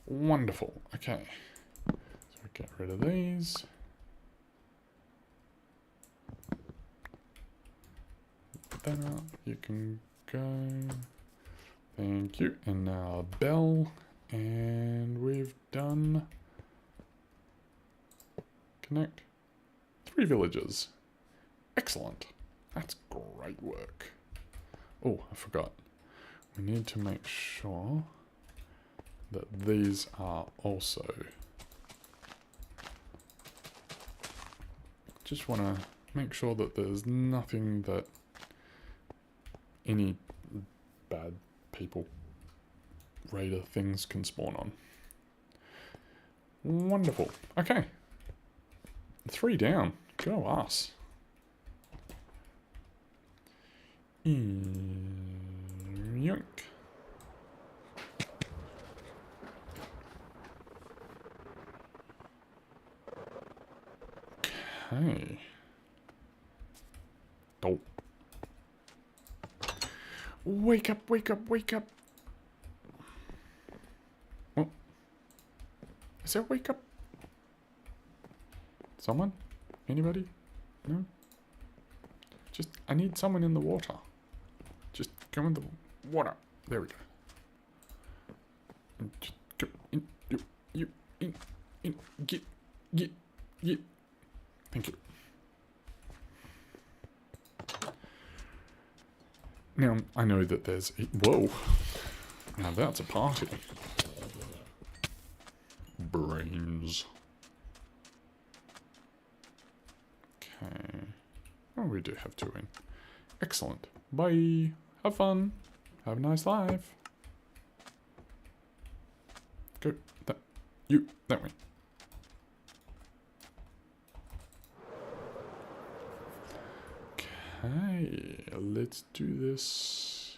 S1: Wonderful. Okay. So get rid of these. Put that out. You can go. Thank you. And now a bell. And we've done. Connect. 3 villages. Excellent. That's great work. Oh, I forgot. We need to make sure that these are also. Just want to make sure that there's nothing that any bad people, raider things can spawn on. Wonderful. Okay. 3 down. Go us. Yoink. Okay. Oh. Wake up, wake up, wake up. Oh. Is there wake up? Someone? Anybody? No? Just, I need someone in the water. Just go in the water. There we go. And just go in, in, get. Thank you. Now, I know that there's... Whoa. Now that's a party. Brains. Okay. Oh, we do have 2 in. Excellent. Bye. Have fun. Have a nice life. Go. That way. Okay, let's do this.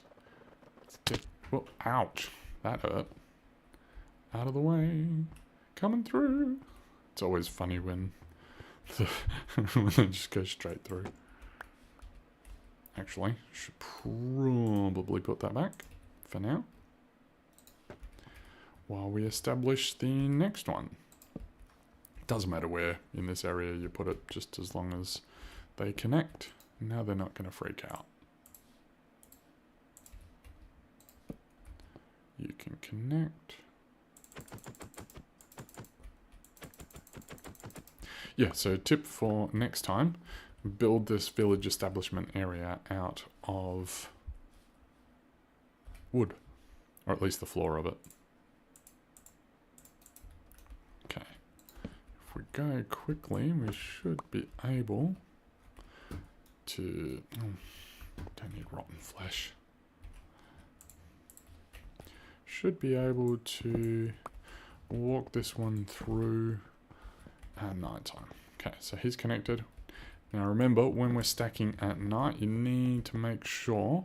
S1: Let's get... Whoa, ouch. That hurt. Out of the way. Coming through. It's always funny when when they just go straight through. Actually, should probably put that back for now, while we establish the next one. Doesn't matter where in this area you put it, just as long as they connect. Now they're not going to freak out. You can connect. Yeah, so tip for next time, build this village establishment area out of wood, or at least the floor of it. Okay, if we go quickly, we should be able to... don't need rotten flesh. Should be able to walk this one through at night time. Okay, so he's connected. Now remember, when we're stacking at night, you need to make sure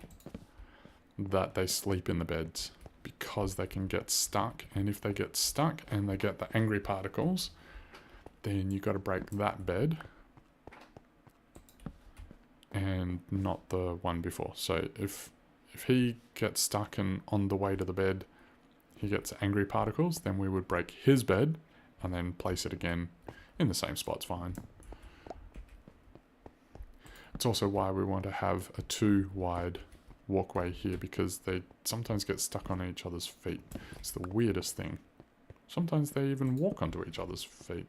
S1: that they sleep in the beds, because they can get stuck, and if they get stuck and they get the angry particles, then you got to break that bed and not the one before. So if he gets stuck and on the way to the bed he gets angry particles, then we would break his bed and then place it again in the same spot's fine. It's also why we want to have a 2 wide walkway here, because they sometimes get stuck on each other's feet. It's the weirdest thing. Sometimes they even walk onto each other's feet.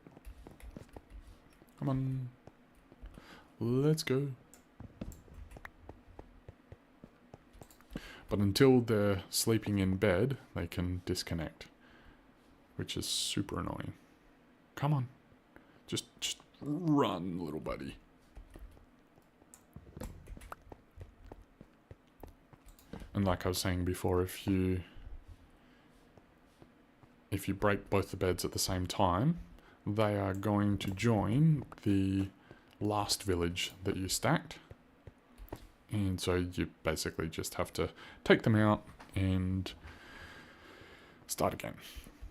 S1: Come on. Let's go. But until they're sleeping in bed, they can disconnect, which is super annoying. Come on. Just run, little buddy. And like I was saying before, if you break both the beds at the same time, they are going to join the last village that you stacked. And so you basically just have to take them out and start again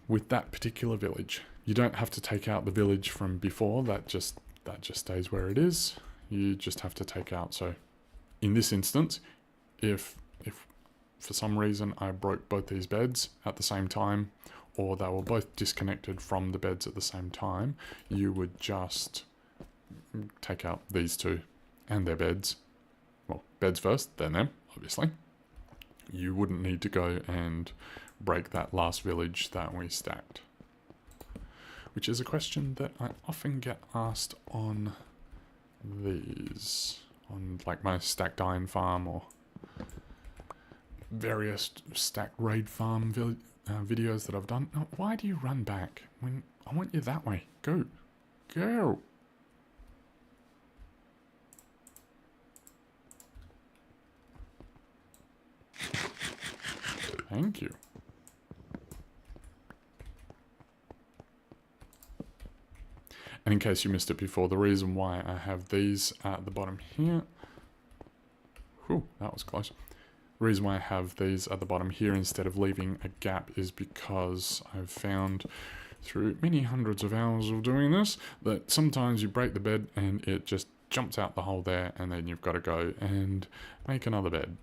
S1: with that particular village. You don't have to take out the village from before, that just stays where it is. You just have to take out, so in this instance, if for some reason I broke both these beds at the same time, or they were both disconnected from the beds at the same time, you would just take out these 2 and their beds. Well, beds first, then them, obviously. You wouldn't need to go and break that last village that we stacked. Which is a question that I often get asked on these, on like my stacked iron farm or various stacked raid farm videos that I've done. No, why do you run back when I want you that way? Go. Go. Thank you. And in case you missed it before, the reason why I have these at the bottom here... Whew, that was close. The reason why I have these at the bottom here instead of leaving a gap is because I've found through many hundreds of hours of doing this that sometimes you break the bed and it just jumps out the hole there, and then you've got to go and make another bed,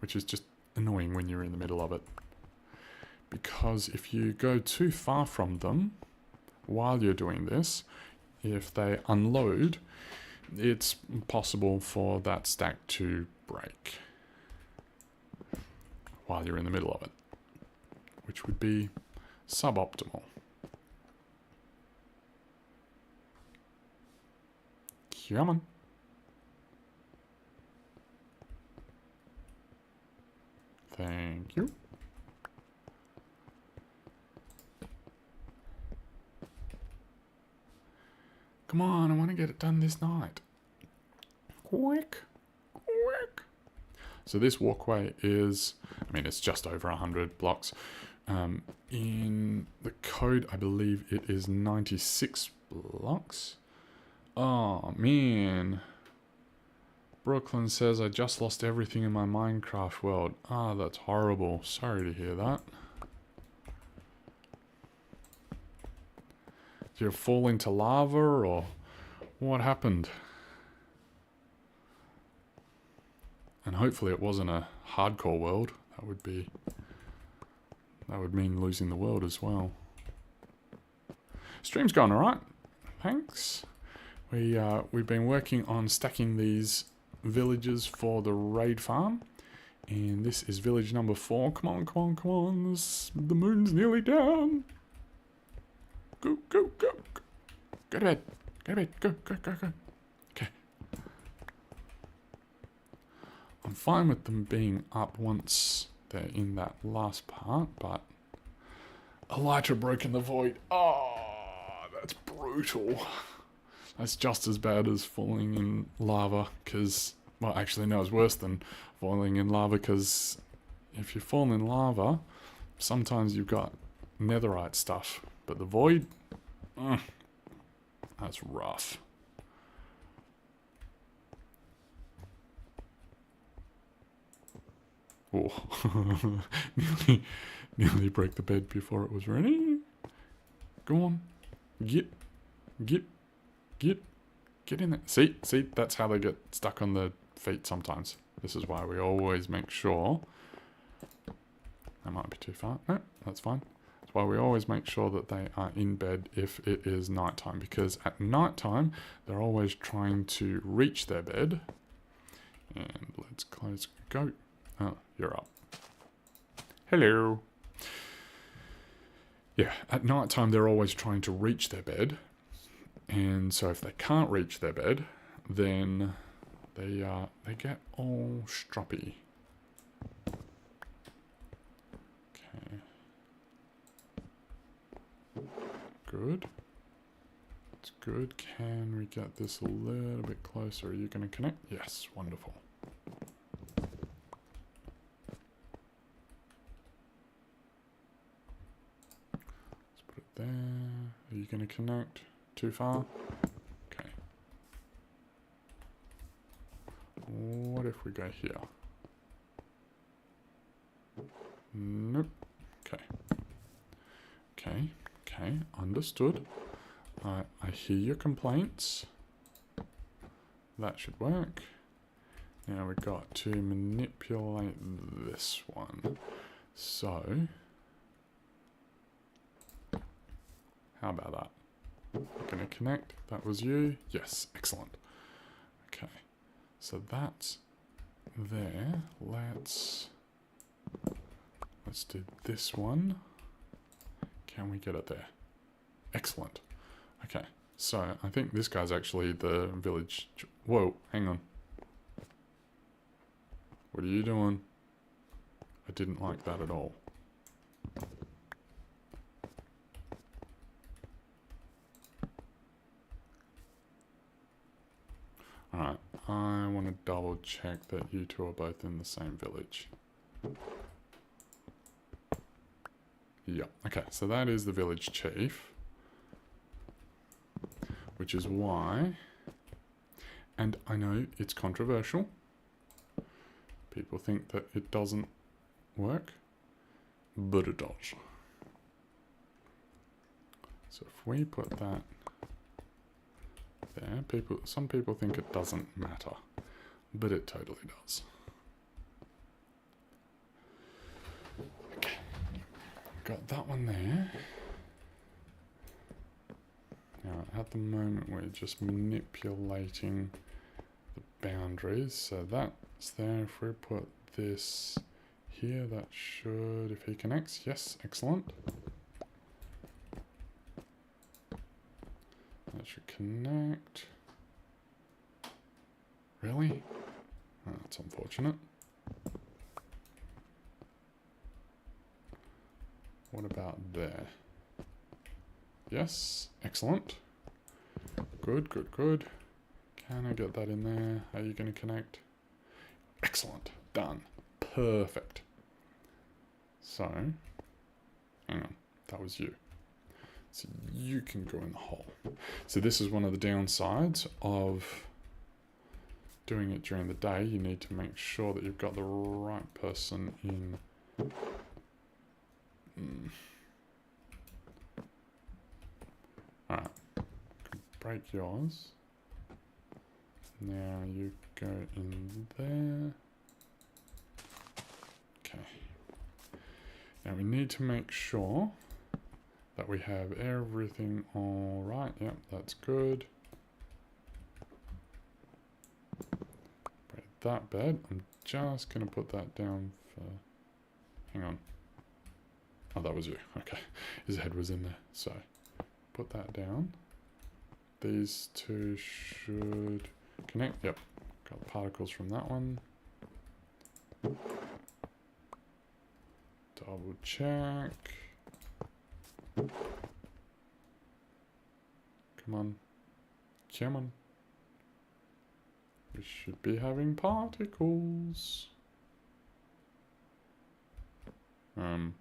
S1: which is just annoying when you're in the middle of it. Because if you go too far from them while you're doing this, if they unload, it's possible for that stack to break while you're in the middle of it, which would be suboptimal. Come on. Thank you. Come on, I want to get it done this night. Quick, quick. So this walkway is, I mean, it's just over 100 blocks. In the code, I believe it is 96 blocks. Oh, man. Brooklyn says, I just lost everything in my Minecraft world. Ah, that's horrible. Sorry to hear that. Did you fall into lava or what happened? And hopefully it wasn't a hardcore world. That would mean losing the world as well. Stream's going alright. Thanks. We've been working on stacking these villages for the raid farm. And this is village number 4. Come on, come on, come on. The moon's nearly down. Go, go, go. Go to bed. Go to bed. Go, go, go, go. Okay. I'm fine with them being up once they're in that last part, but Elytra broke in the void. Oh, that's brutal. That's just as bad as falling in lava, because, well, actually, no, it's worse than falling in lava, because if you fall in lava, sometimes you've got netherite stuff, but the void, that's rough. Oh, nearly broke the bed before it was ready. Go on, get in there. See, that's how they get stuck on the feet sometimes. This is why we always make sure. That might be too far. No, that's fine. That's why we always make sure that they are in bed if it is nighttime, because at nighttime they're always trying to reach their bed. And let's close. Go. Oh, you're up. Hello. Yeah, at nighttime they're always trying to reach their bed. And so if they can't reach their bed, then they get all stroppy. Okay. Good. It's good. Can we get this a little bit closer? Are you going to connect? Yes, wonderful. Let's put it there. Are you going to connect? Too far? Okay. What if we go here? Nope. Okay. Okay, understood. I hear your complaints. That should work. Now we've got to manipulate this one. So, how about that? Gonna connect. That was you. Yes, excellent. Okay, so that's there. Let's do this one. Can we get it there? Excellent. Okay, so I think this guy's actually the village. Whoa, hang on. What are you doing? I didn't like that at all. Alright, I want to double check that you two are both in the same village. Yeah, okay, so that is the village chief. Which is why, and I know it's controversial, people think that it doesn't work, but it does. So if we put that there, some people think it doesn't matter, but it totally does. Okay, got that one there. Now, at the moment, we're just manipulating the boundaries. So that's there. If we put this here, that should, if he connects, yes, excellent. That should connect. Really? Oh, that's unfortunate. What about there? Yes, excellent. Good, good, good. Can I get that in there? Are you going to connect? Excellent. Done. Perfect. So, hang on. That was you. So you can go in the hole. So this is one of the downsides of doing it during the day. You need to make sure that you've got the right person in. Alright. Break yours. Now you go in there. Okay. Now we need to make sure that we have everything all right. Yep, that's good. Break that bed. I'm just going to put that down for... Hang on. Oh, that was you. Okay. His head was in there. So, put that down. These two should connect. Yep. Got the particles from that one. Double check. Come on. Come on. We should be having particles. Hello?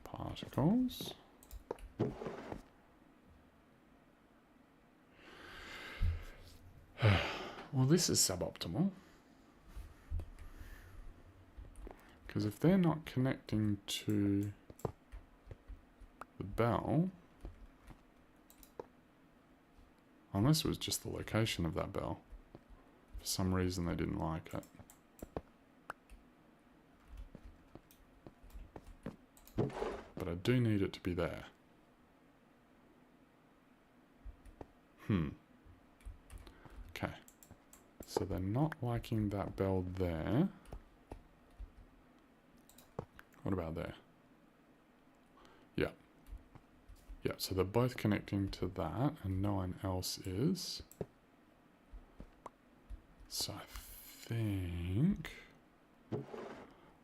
S1: Particles. Well, this is suboptimal. Because if they're not connecting to the bell, unless it was just the location of that bell, for some reason they didn't like it. But I do need it to be there. Okay. So they're not liking that bell there. What about there? Yeah. Yeah, so they're both connecting to that and no one else is. So I think...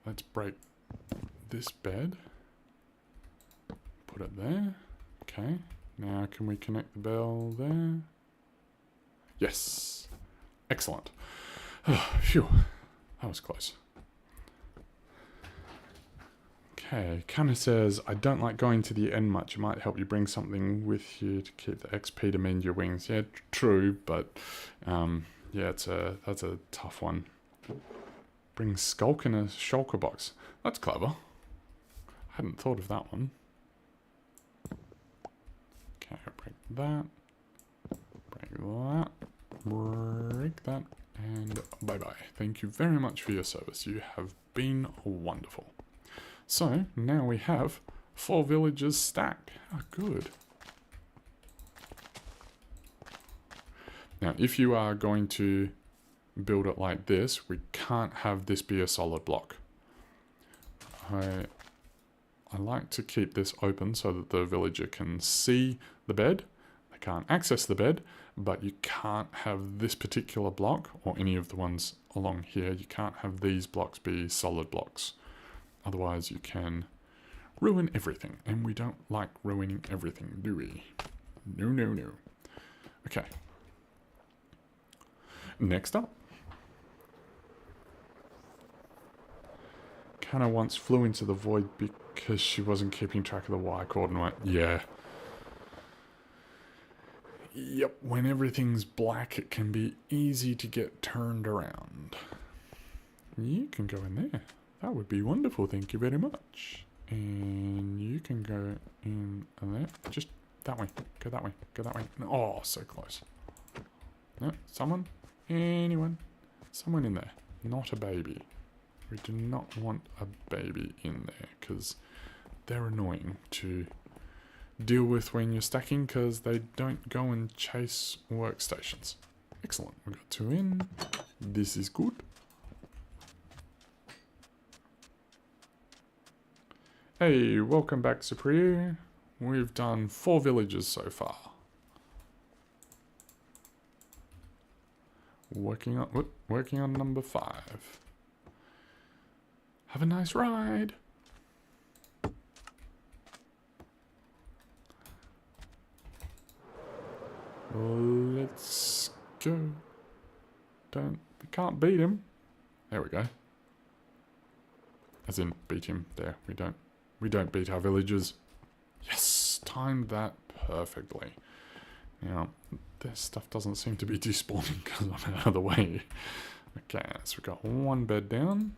S1: Let's break this bed. Put it there. Okay. Now can we connect the bell there? Yes. Excellent. Phew. That was close. Okay, Kana says, I don't like going to the end much. It might help you bring something with you to keep the XP to mend your wings. Yeah, true, but yeah, that's a tough one. Bring Skulk in a shulker box. That's clever. I hadn't thought of that one. Okay, break that. Break that. Break that. And bye-bye. Thank you very much for your service. You have been wonderful. So, now we have 4 villages stacked. Oh, good. Now, if you are going to build it like this, we can't have this be a solid block. I like to keep this open so that the villager can see the bed. They can't access the bed, but you can't have this particular block, or any of the ones along here, you can't have these blocks be solid blocks. Otherwise you can ruin everything, and we don't like ruining everything, do we? No, no, no. Okay. Next up. Kana once flew into the void because she wasn't keeping track of the Y coordinate. Yeah. Yep, when everything's black, it can be easy to get turned around. You can go in there. That would be wonderful, thank you very much. And you can go in there. Just that way. Go that way. Go that way. Oh, so close. No, someone? Anyone? Someone in there. Not a baby. We do not want a baby in there because they're annoying to deal with when you're stacking because they don't go and chase workstations. Excellent. We got 2 in. This is good. Hey, welcome back, Supriya. We've done 4 villages so far. Working on number 5. Have a nice ride. Let's go. We can't beat him. There we go. As in beat him. There, we don't beat our villagers. Yes, timed that perfectly. Now, this stuff doesn't seem to be despawning because I'm out of the way. Okay, so we've got 1 bed down.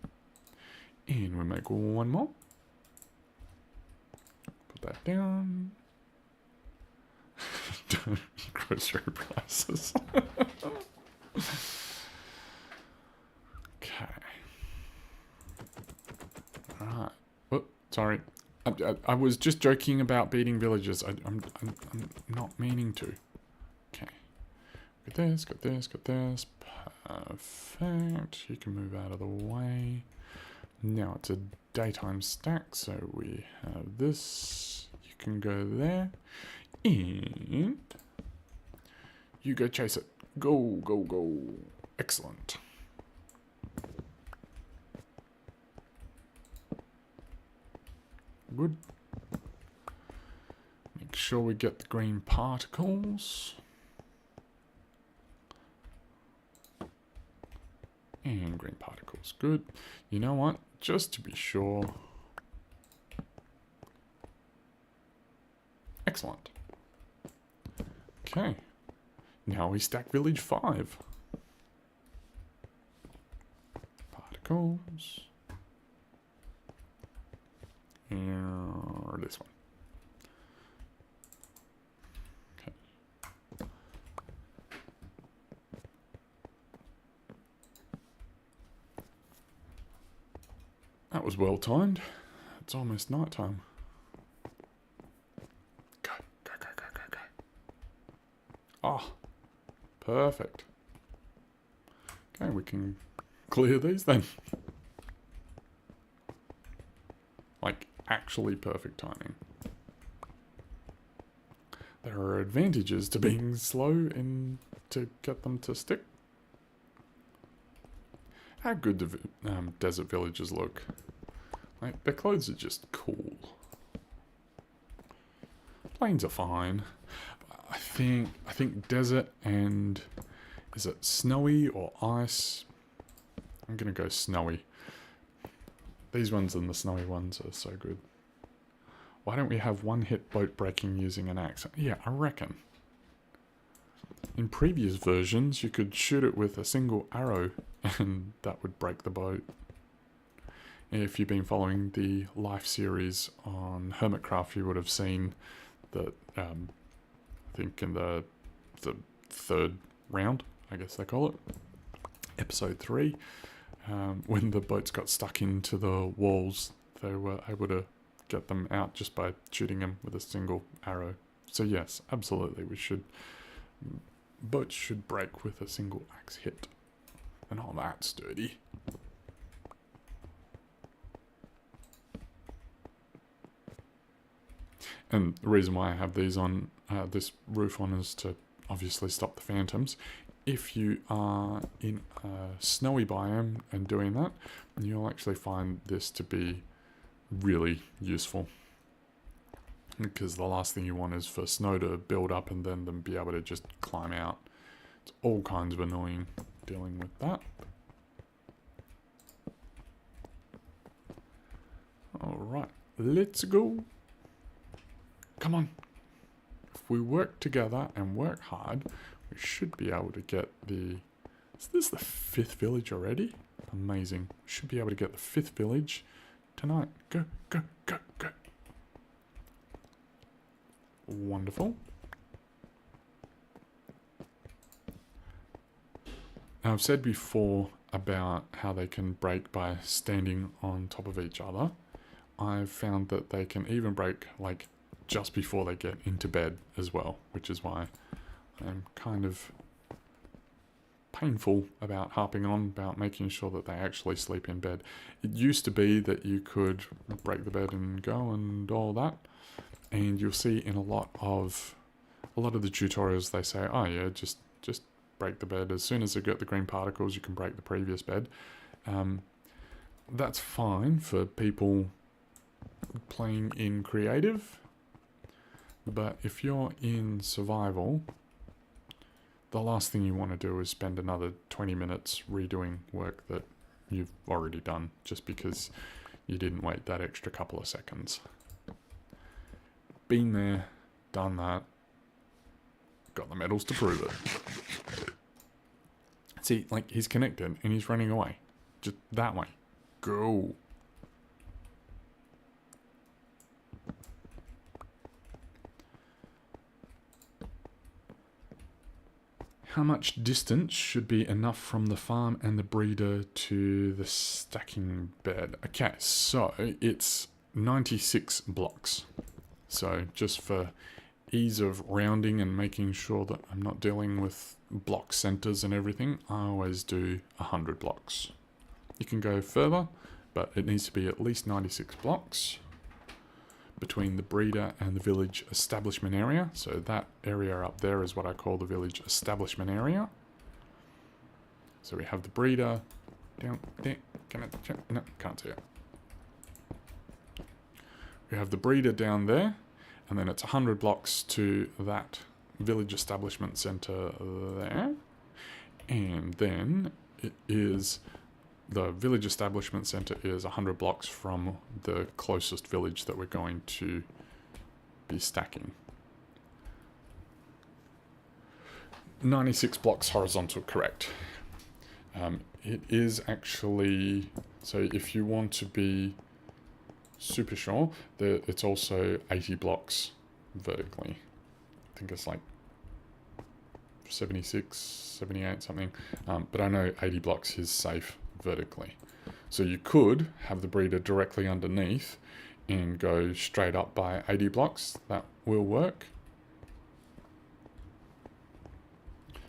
S1: And we make 1 more. Put that down. Grocery prices. Okay. Alright. Oh, sorry. I was just joking about beating villagers. I'm not meaning to. Okay. Got this, got this, got this. Perfect. You can move out of the way. Now it's a daytime stack, so we have this. You can go there. And you go chase it. Go, go, go. Excellent. Good. Make sure we get the green particles. And green particles. Good. You know what? Just to be sure. Excellent. Okay. Now we stack village 5. Particles. And this one. Okay. That was well timed. It's almost night time. Go, go, go, go, go, go. Oh, perfect. Okay, we can clear these then. Like, actually perfect timing. There are advantages to being slow and to get them to stick. How good do desert villages look? Like, their clothes are just cool. Plains are fine. I think desert and is it snowy or ice? I'm gonna go snowy. These ones and the snowy ones are so good. Why don't we have 1-hit boat breaking using an axe? Yeah, I reckon. In previous versions, you could shoot it with a single arrow and that would break the boat. If you've been following the Life series on Hermitcraft, you would have seen that, I think in the 3rd round, I guess they call it, episode 3, when the boats got stuck into the walls, they were able to get them out just by shooting them with a single arrow. So yes, absolutely, boats should break with a single axe hit. They're not that sturdy. And the reason why I have these on, this roof on, is to obviously stop the phantoms. If you are in a snowy biome and doing that, you'll actually find this to be really useful. Because the last thing you want is for snow to build up and then them be able to just climb out. It's all kinds of annoying dealing with that. Alright, let's go. Come on. If we work together and work hard, we should be able to get the... Is this the 5th village already? Amazing. We should be able to get the 5th village tonight. Go, go, go, go. Wonderful. Now, I've said before, about how they can break by standing on top of each other, I've found that they can even break like just before they get into bed as well, which is why I'm kind of painful about harping on about making sure that they actually sleep in bed. It used to be that you could break the bed and go and all that, and you'll see in a lot of the tutorials they say, oh yeah, just break the bed. As soon as they get the green particles, you can break the previous bed. That's fine for people playing in creative, but if you're in survival, the last thing you want to do is spend another 20 minutes redoing work that you've already done just because you didn't wait that extra couple of seconds. Been there, done that, got the medals to prove it. See, like, he's connected and he's running away. Just that way. Go. How much distance should be enough from the farm and the breeder to the stacking bed? Okay, so it's 96 blocks. So just for ease of rounding and making sure that I'm not dealing with block centers and everything, I always do 100 blocks. You can go further, but it needs to be at least 96 blocks between the breeder and the village establishment area. So that area up there is what I call the village establishment area. So we have the breeder down there. No, can't see it. We have the breeder down there, and then it's 100 blocks to that village establishment center there. And then it is the village establishment center is 100 blocks from the closest village that we're going to be stacking. 96 blocks horizontal, correct. It is actually, so if you want to be super sure, it's also 80 blocks vertically. I think it's like 76, 78, something. But I know 80 blocks is safe vertically. So you could have the breeder directly underneath and go straight up by 80 blocks. That will work.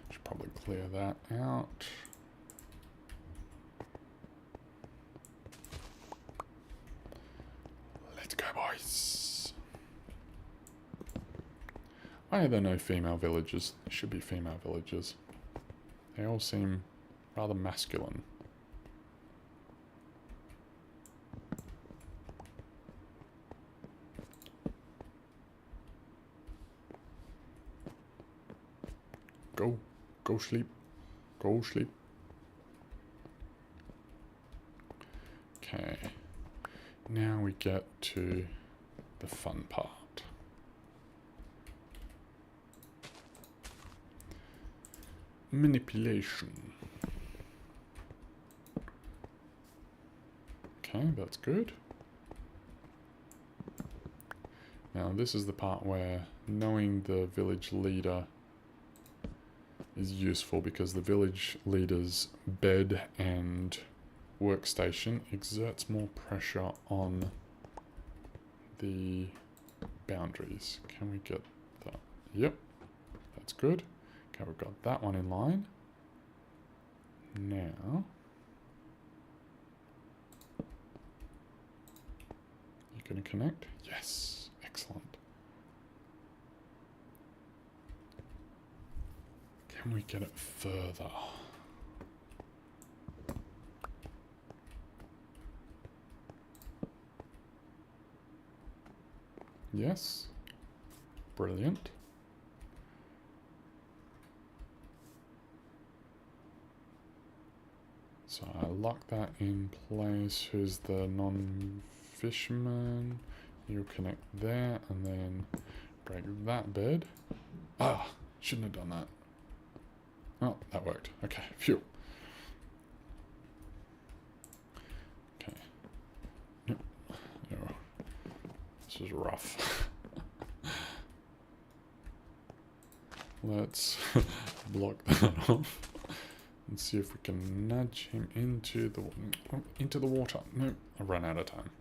S1: Should probably clear that out. Let's go, boys. Why are there no female villagers? There should be female villagers. They all seem rather masculine. Go sleep. Go sleep. Okay. Now we get to the fun part. Manipulation. Okay, that's good. Now this is the part where knowing the village leader is useful, because the village leader's bed and workstation exerts more pressure on the boundaries. Can we get that? Yep, that's good. Okay, we've got that one in line. Now, you going to connect? Yes, excellent. Can we get it further? Yes. Brilliant. So I lock that in place. Who's the non-fisherman? You connect there and then break that bed. Ah, shouldn't have done that. Oh, that worked. Okay, phew. Okay. Yep. Oh, this is rough. Let's block that off. and see if we can nudge him into the water. No, I run out of time.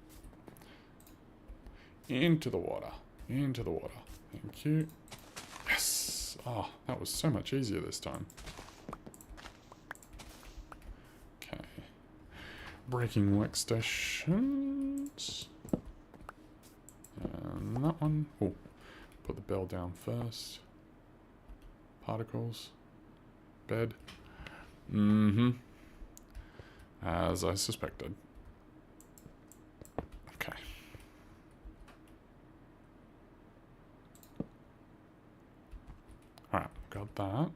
S1: Into the water. Into the water. Thank you. Yes! Oh, that was so much easier this time. Okay. Breaking workstations. And that one. Oh, put the bell down first. Particles. Bed. Mm-hmm. As I suspected. Okay. Alright, got that.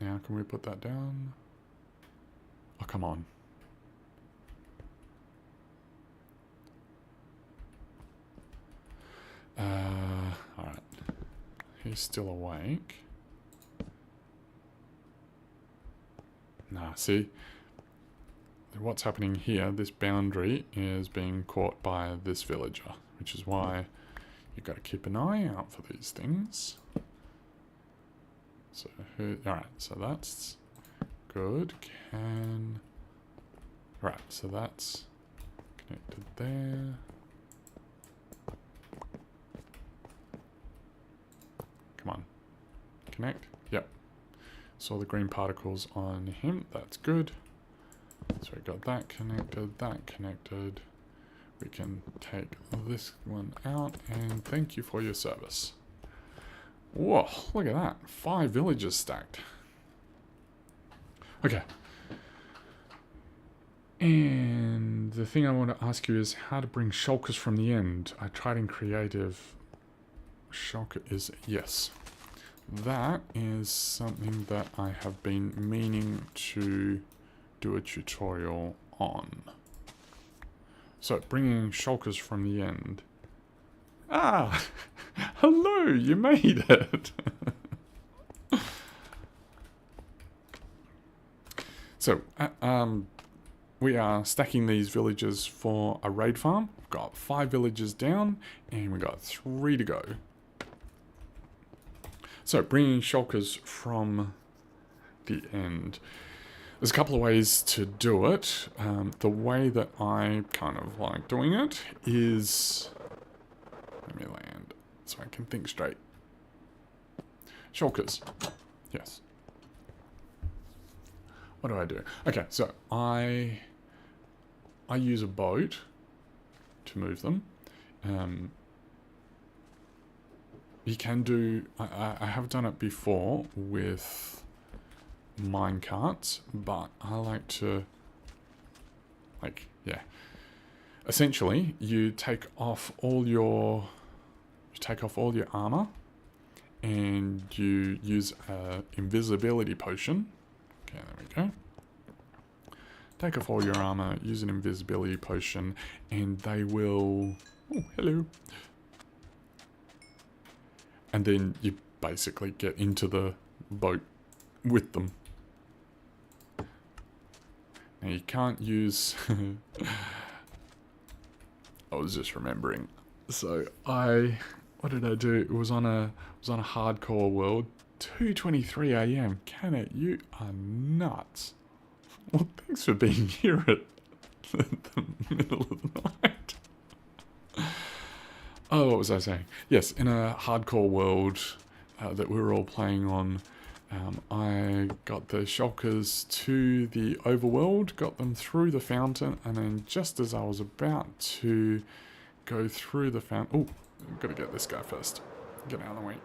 S1: Now can we put that down? Oh, come on. Alright. He's still awake. Nah, see? What's happening here, this boundary is being caught by this villager, which is why you've got to keep an eye out for these things. So, alright, so that's good. Right, so that's connected there. Come on. Connect. Yep. Saw the green particles on him. That's good. So we got that connected, that connected. We can take this one out, and thank you for your service. Whoa, look at that. 5 villages stacked. Okay. And the thing I want to ask you is how to bring shulkers from the end. I tried in creative. Shulker is yes. That is something that I have been meaning to do a tutorial on. So bringing shulkers from the end. Ah, hello, you made it. So, we are stacking these villages for a raid farm. We've got 5 villages down, and we've got 3 to go. So, bringing shulkers from the end. There's a couple of ways to do it. The way that I kind of like doing it is... Let me land so I can think straight. Shulkers. Yes. What do? Okay, so I use a boat to move them. You can do... I have done it before with mine carts, but I like to... yeah. Essentially, you take off all your armor, and you use an invisibility potion. Okay, there we go. Take off all your armor, use an invisibility potion, and they will... Oh, hello. And then you basically get into the boat with them. Now you can't use... I was just remembering. So what did I do? It was on a hardcore world. 2:23 AM. Can it? You are nuts. Well, thanks for being here at the middle of the night. Oh, what was I saying? Yes, in a hardcore world that we were all playing on, I got the shulkers to the overworld, got them through the fountain, and then just as I was about to go through the fountain... Oh, I've got to get this guy first. Get out of the way.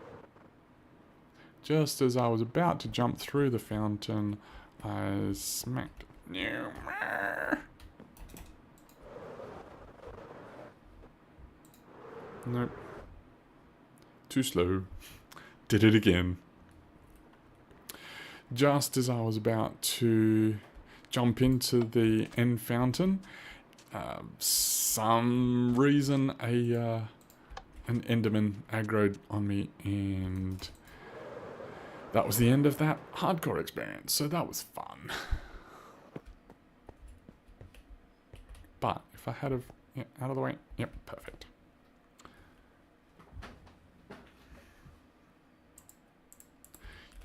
S1: Just as I was about to jump through the fountain, I smacked... Nope. Too slow. Did it again. Just as I was about to jump into the end fountain, some reason an Enderman aggroed on me, and that was the end of that hardcore experience. So that was fun. But if I had have... Yeah, out of the way. Yep, perfect.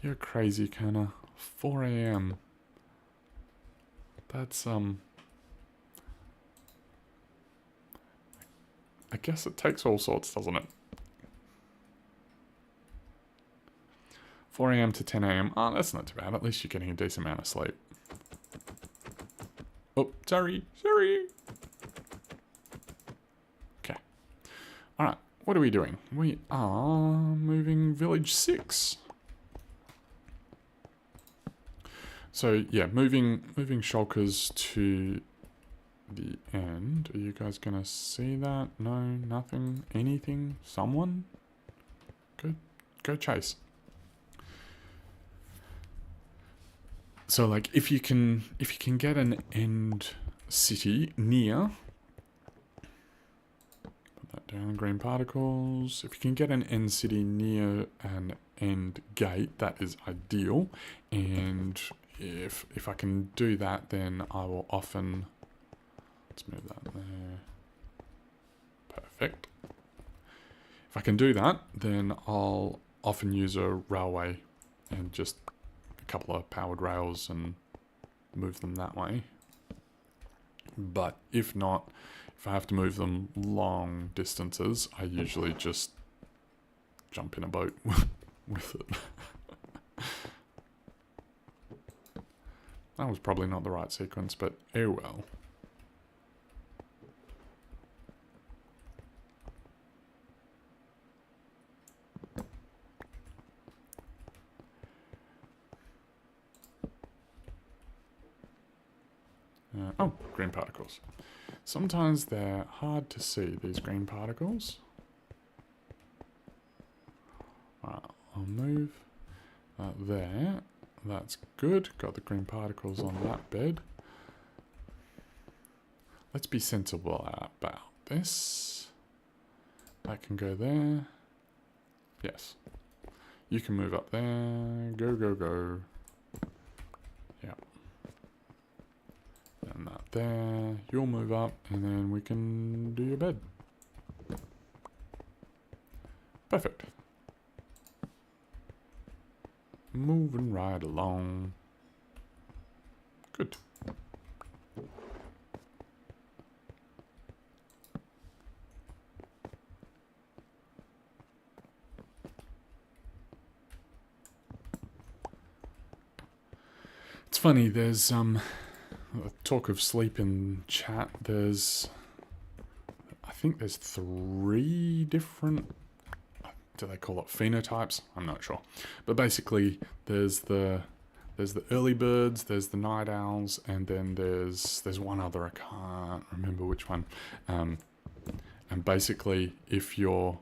S1: You're crazy, Kana. 4 AM. That's, I guess it takes all sorts, doesn't it? 4 a.m. to 10 a.m. Oh, that's not too bad. At least you're getting a decent amount of sleep. Oh, sorry. Okay. Alright, what are we doing? We are moving village 6. So, yeah, moving shulkers to the end. Are you guys going to see that? No, nothing, anything, someone? Go chase. So, like, if you can get an end city near, put that down, green particles. If you can get an end city near an end gate, that is ideal. And if I can do that, then I will often, let's move that there. Perfect. If I can do that, then I'll often use a railway and just a couple of powered rails and move them that way. But if not, if I have to move them long distances, I usually just jump in a boat with it. That was probably not the right sequence, but oh well. Oh, green particles. Sometimes they're hard to see, these green particles. Alright, I'll move that there. That's good. Got the green particles on that bed. Let's be sensible about this. That can go there. Yes. You can move up there. Go. Yep. And that there. You'll move up, and then we can do your bed. Perfect. Moving right along. Good. It's funny, there's talk of sleep in chat. I think there's 3 different, do they call it phenotypes? I'm not sure. But basically, there's the early birds, there's the night owls, and then there's one other, I can't remember which one. And basically, if you're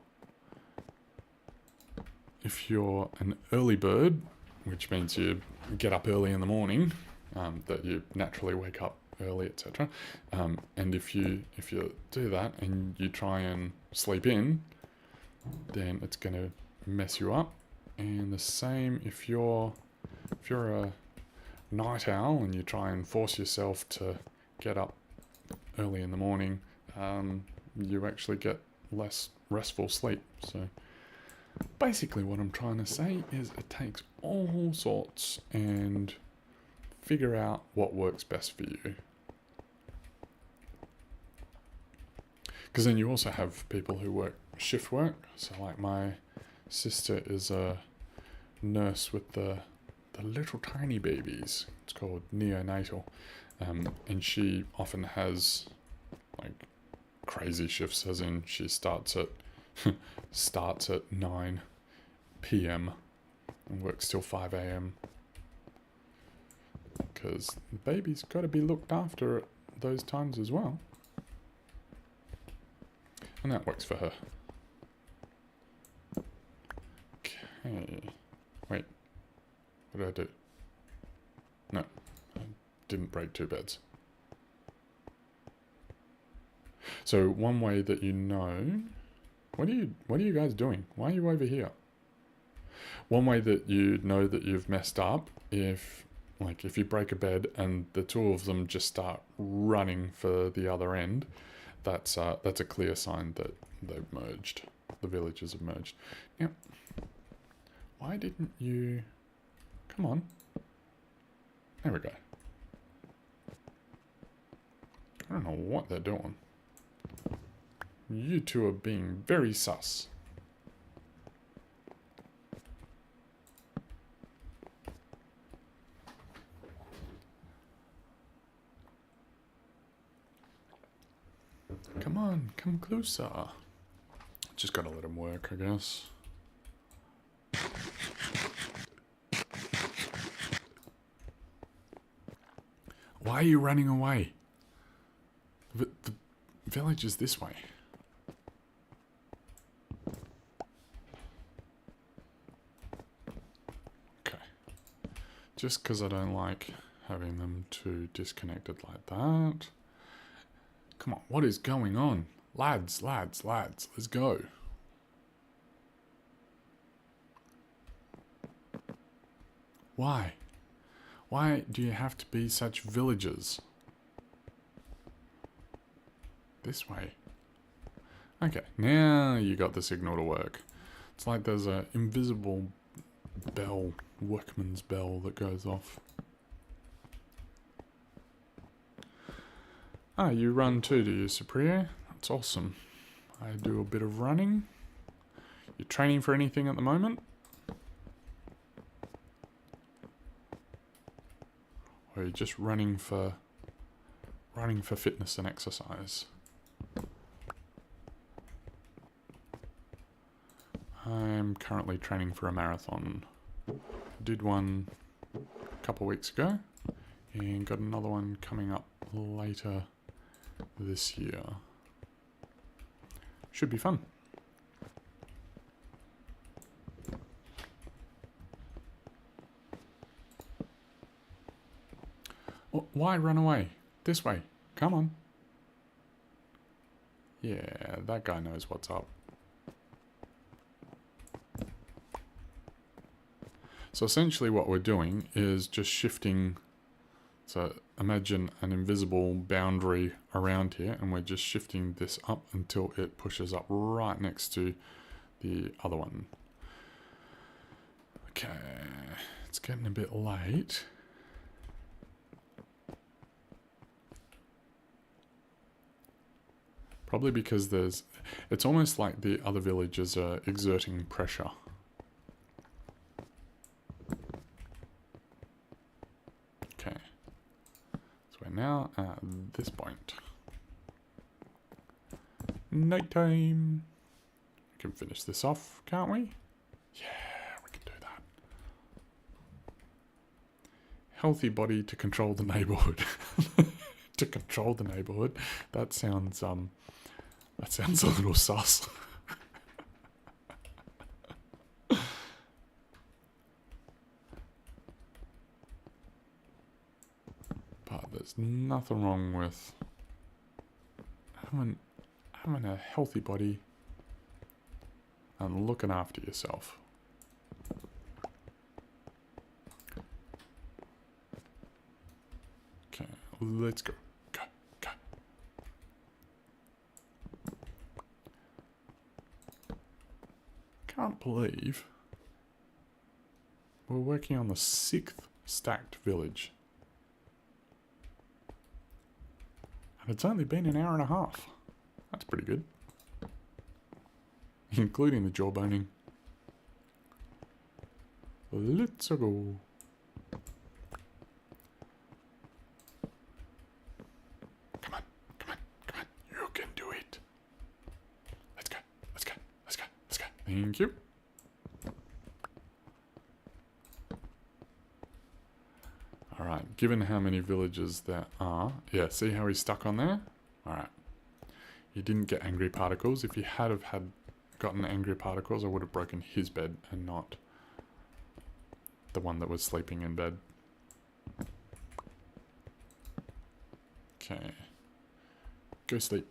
S1: an early bird, which means you get up early in the morning, that you naturally wake up early, etc. And if you do that and you try and sleep in, then it's going to mess you up. And the same if you're a night owl and you try and force yourself to get up early in the morning, you actually get less restful sleep. So basically what I'm trying to say is it takes all sorts, and figure out what works best for you. Because then you also have people who work shift work. So like my sister is a nurse with the little tiny babies. It's called neonatal. And she often has like crazy shifts, as in she starts at 9 p.m. and works till 5 a.m. because the baby's got to be looked after at those times as well. And that works for her. Okay. Wait. What did I do? No. I didn't break 2 beds. So one way that you know... What are you guys doing? Why are you over here? One way that you know that you've messed up, if you break a bed and the 2 of them just start running for the other end, that's a clear sign that they've merged. The villages have merged. Now, why didn't you... Come on. There we go. I don't know what they're doing. You two are being very sus. Come on, come closer. Just gotta let him work, I guess. Why are you running away? The village is this way. Okay. Just because I don't like having them too disconnected like that. Come on, what is going on? Lads, lads, lads, let's go. Why? Why do you have to be such villagers? This way. Okay, now you got the signal to work. It's like there's an invisible bell, workman's bell that goes off. Ah, you run too, do you, Supriya? That's awesome. I do a bit of running. You training for anything at the moment? Or are you just running for fitness and exercise? I'm currently training for a marathon. Did one a couple of weeks ago and got another one coming up later this year. Should be fun. Why run away? This way. Come on. Yeah, that guy knows what's up. So essentially what we're doing is just shifting. So imagine an invisible boundary around here, and we're just shifting this up until it pushes up right next to the other one. Okay, it's getting a bit late. Probably because it's almost like the other villagers are exerting pressure. Okay. So we're now at this point. Nighttime. We can finish this off, can't we? Yeah, we can do that. Healthy body to control the neighborhood. To control the neighborhood. That sounds a little sus. But there's nothing wrong with having a healthy body and looking after yourself. Okay, let's go. Go. Can't believe we're working on the 6th stacked village. And it's only been an hour and a half. That's pretty good. Including the jawboning. Let's go. Come on. You can do it. Let's go. Thank you. Alright, given how many villages there are... Yeah, see how he's stuck on there? Alright. He didn't get angry particles. If he had gotten angry particles, I would have broken his bed and not the one that was sleeping in bed. Okay. Go sleep.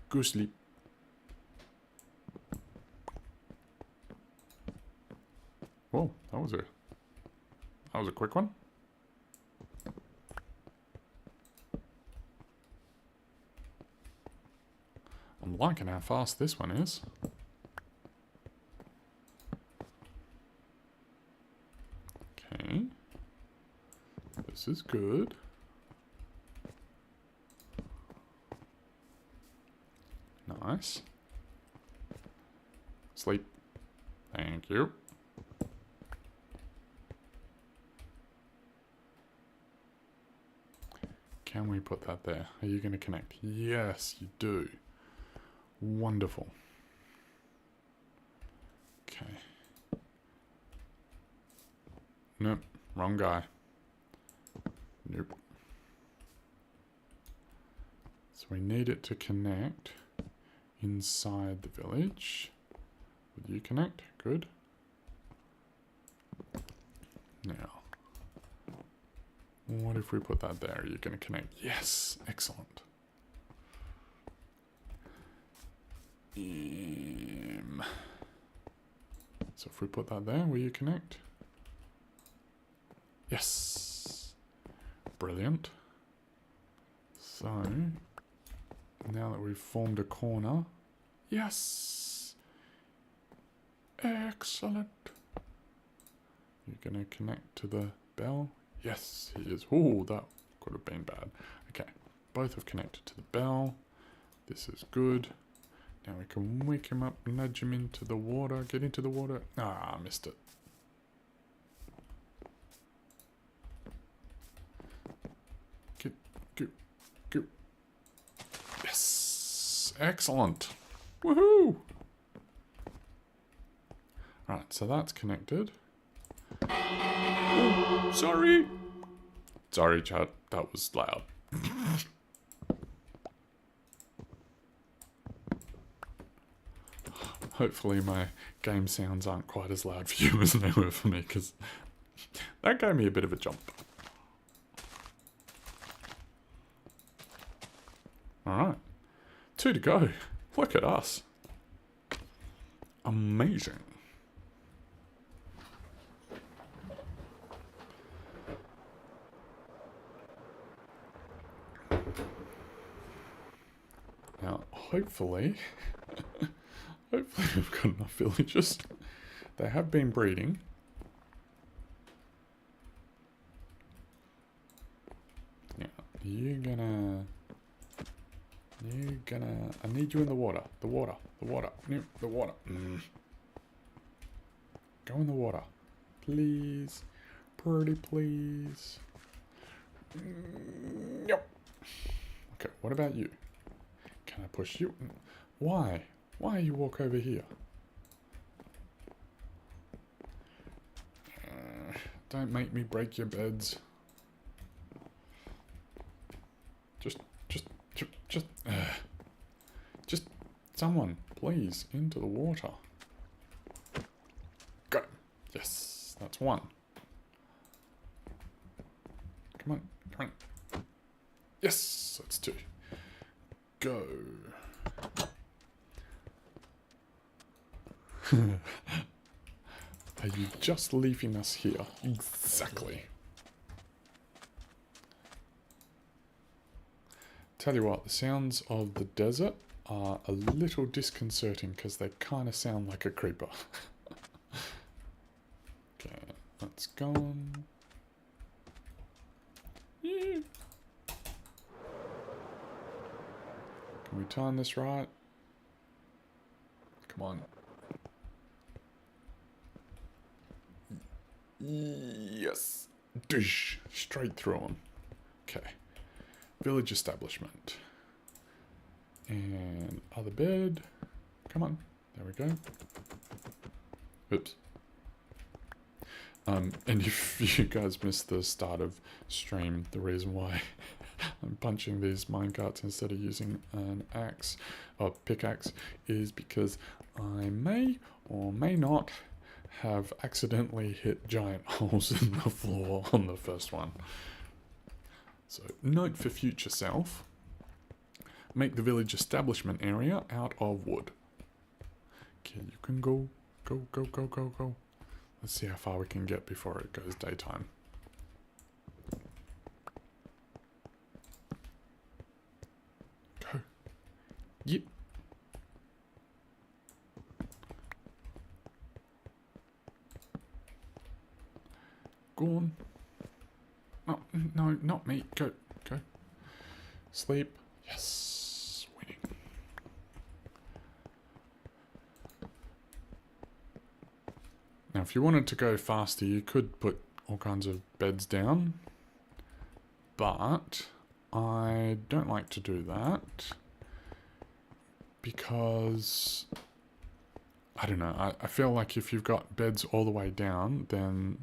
S1: Go sleep. Whoa, that was a quick one. I'm liking how fast this one is. Okay. This is good. nice. Sleep. Thank you. Can we put that there? Are you going to connect? Yes, you do. Wonderful. Okay. Nope, wrong guy. Nope. So we need it to connect inside the village. Would you connect? Good. Now, what if we put that there? Are you going to connect? Yes, excellent. So if we put that there, will you connect? Yes. Brilliant. So, now that we've formed a corner, yes. Excellent. You're going to connect to the bell? Yes, he is. Oh, that could have been bad. Okay, both have connected to the bell. This is good. Now we can wake him up, nudge him into the water. Get into the water. Ah, I missed it. Go. Yes! Excellent! Woohoo! Right, so that's connected. Oh, sorry! Sorry, chat. That was loud. Hopefully my game sounds aren't quite as loud for you as they were for me, because that gave me a bit of a jump. Alright. 2 to go. Look at us. Amazing. Now, hopefully we've got enough villagers. They have been breeding. Now, I need you in the water. The water. Go in the water. Please. Pretty please. Yep. Okay, what about you? Can I push you? Why? Why you walk over here? Don't make me break your beds. Just someone, please, into the water. Go. Yes, that's 1. Come on. Yes, that's 2. Go. Are you just leaving us here? Exactly. Tell you what, the sounds of the desert are a little disconcerting because they kind of sound like a creeper. Okay, that's gone. Yeah. Can we time this right? Come on. Yes. Dish. Straight through him. Okay. Village establishment. And other bed. Come on. There we go. Oops. And if you guys missed the start of stream, the reason why I'm punching these minecarts instead of using an axe or pickaxe is because I may or may not have accidentally hit giant holes in the floor on the first one. So, note for future self, make the village establishment area out of wood. Okay, you can go. Let's see how far we can get before it goes daytime. Go. Yep. Go on. No, not me. Go. Sleep. Yes. Winning. if you wanted to go faster, you could put all kinds of beds down, but I don't like to do that because, I don't know, I feel like if you've got beds all the way down, then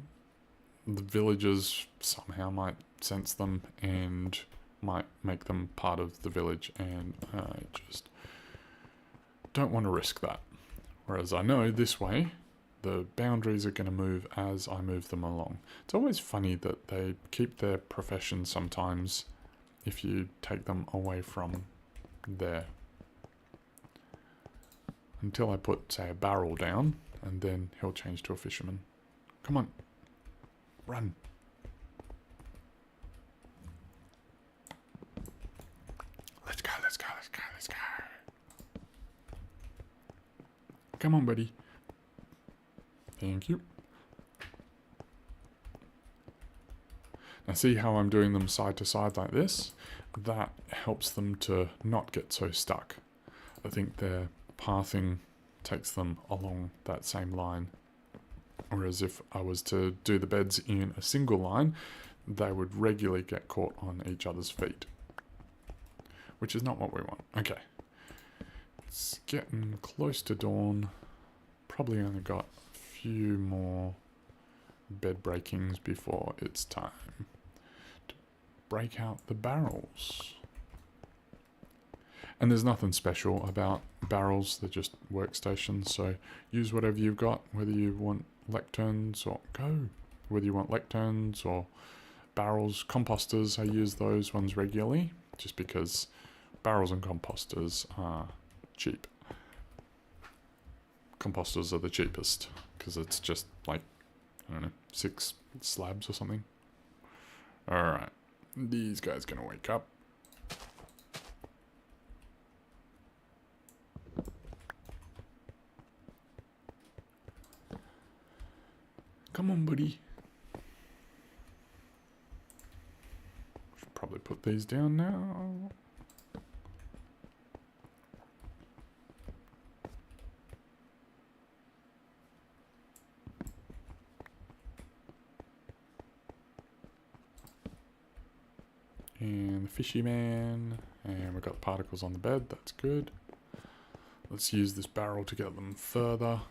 S1: the villagers somehow might sense them and might make them part of the village, and I just don't want to risk that. Whereas I know this way, the boundaries are going to move as I move them along. It's always funny that they keep their profession sometimes if you take them away from there. Until I put, say, a barrel down, and then he'll change to a fisherman. Come on. Run. Let's go, let's go, let's go, let's go. Come on, buddy. Thank you. Now see how I'm doing them side to side like this? That helps them to not get so stuck. I think their pathing takes them along that same line. Whereas if I was to do the beds in a single line, they would regularly get caught on each other's feet. Which is not what we want. Okay. It's getting close to dawn. Probably only got a few more bed breakings before it's time to break out the barrels. And there's nothing special about barrels, they're just workstations, so use whatever you've got, whether you want lecterns or whether you want lecterns or barrels. Composters, I use those ones regularly, just because barrels and composters are cheap. Composters are the cheapest, because it's just like, I don't know, 6 slabs or something. Alright, these guys gonna wake up. Come on, buddy. Should probably put these down now. And the fishy man. And we've got particles on the bed, that's good. Let's use this barrel to get them further.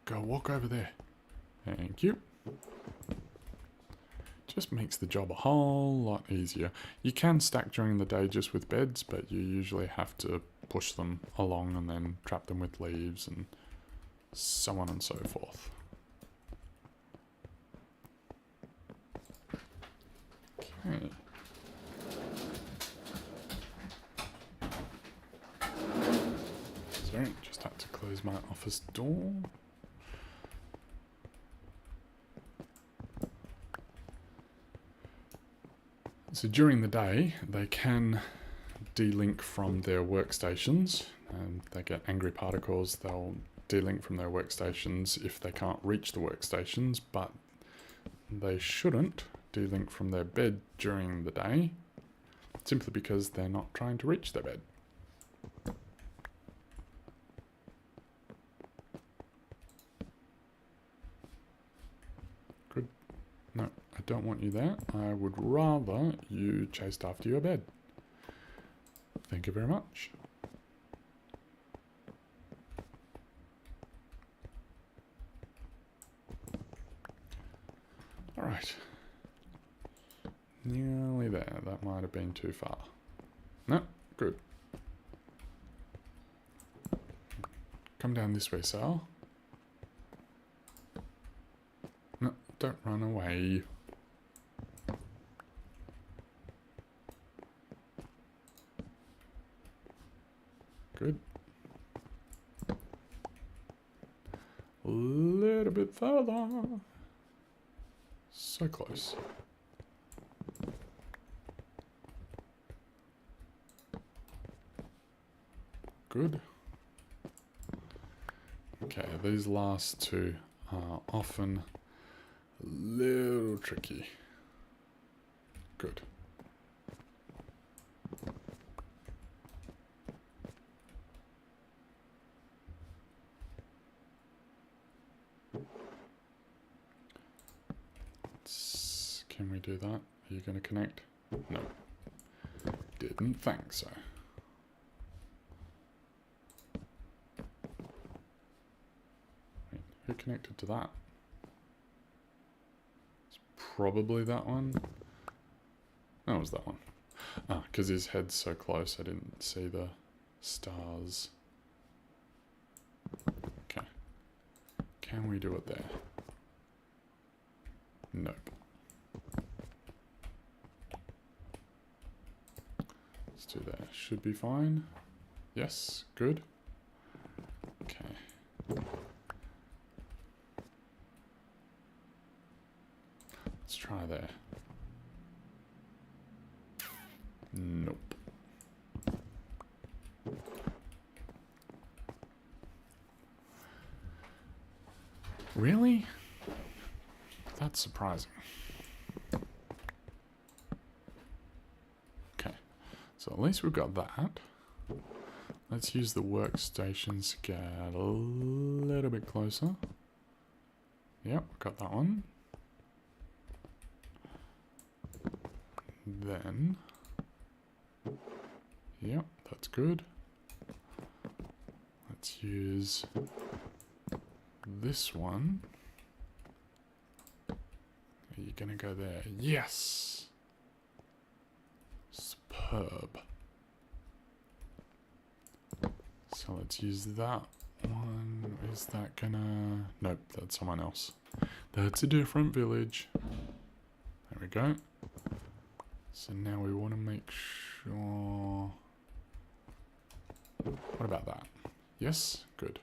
S1: Go walk over there. Thank you. Just makes the job a whole lot easier. You can stack during the day just with beds, but you usually have to push them along and then trap them with leaves and so on and so forth. Okay. Sorry, just had to close my office door. So during the day, they can delink from their workstations, and they get angry particles. They'll delink from their workstations if they can't reach the workstations, but they shouldn't delink from their bed during the day, simply because they're not trying to reach their bed. Good. No, I don't want you there. I would rather you chased after your bed. Thank you very much. All right. Nearly there. That might have been too far. No, good. Come down this way, Sal. No, don't run away. Good. A little bit further. So close. Good. Okay, these last two are often a little tricky. Good. Can we do that? Are you going to connect? No. Didn't think so. Wait, who connected to that? It's probably that one. That was that one. Ah, because his head's so close, I didn't see the stars. Okay. Can we do it there? Nope. Let's do that. Should be fine. Yes, good. Okay. Let's try there. Nope. Really? That's surprising. Okay, so at least we've got that. Let's use the workstations to get a little bit closer. Yep, got that one. Then, yep, that's good. Let's use this one. Are you gonna go there? Yes! Superb. So let's use that one. Is that gonna... Nope, that's someone else. That's a different village. There we go. So now we want to make sure... What about that? Yes? Good.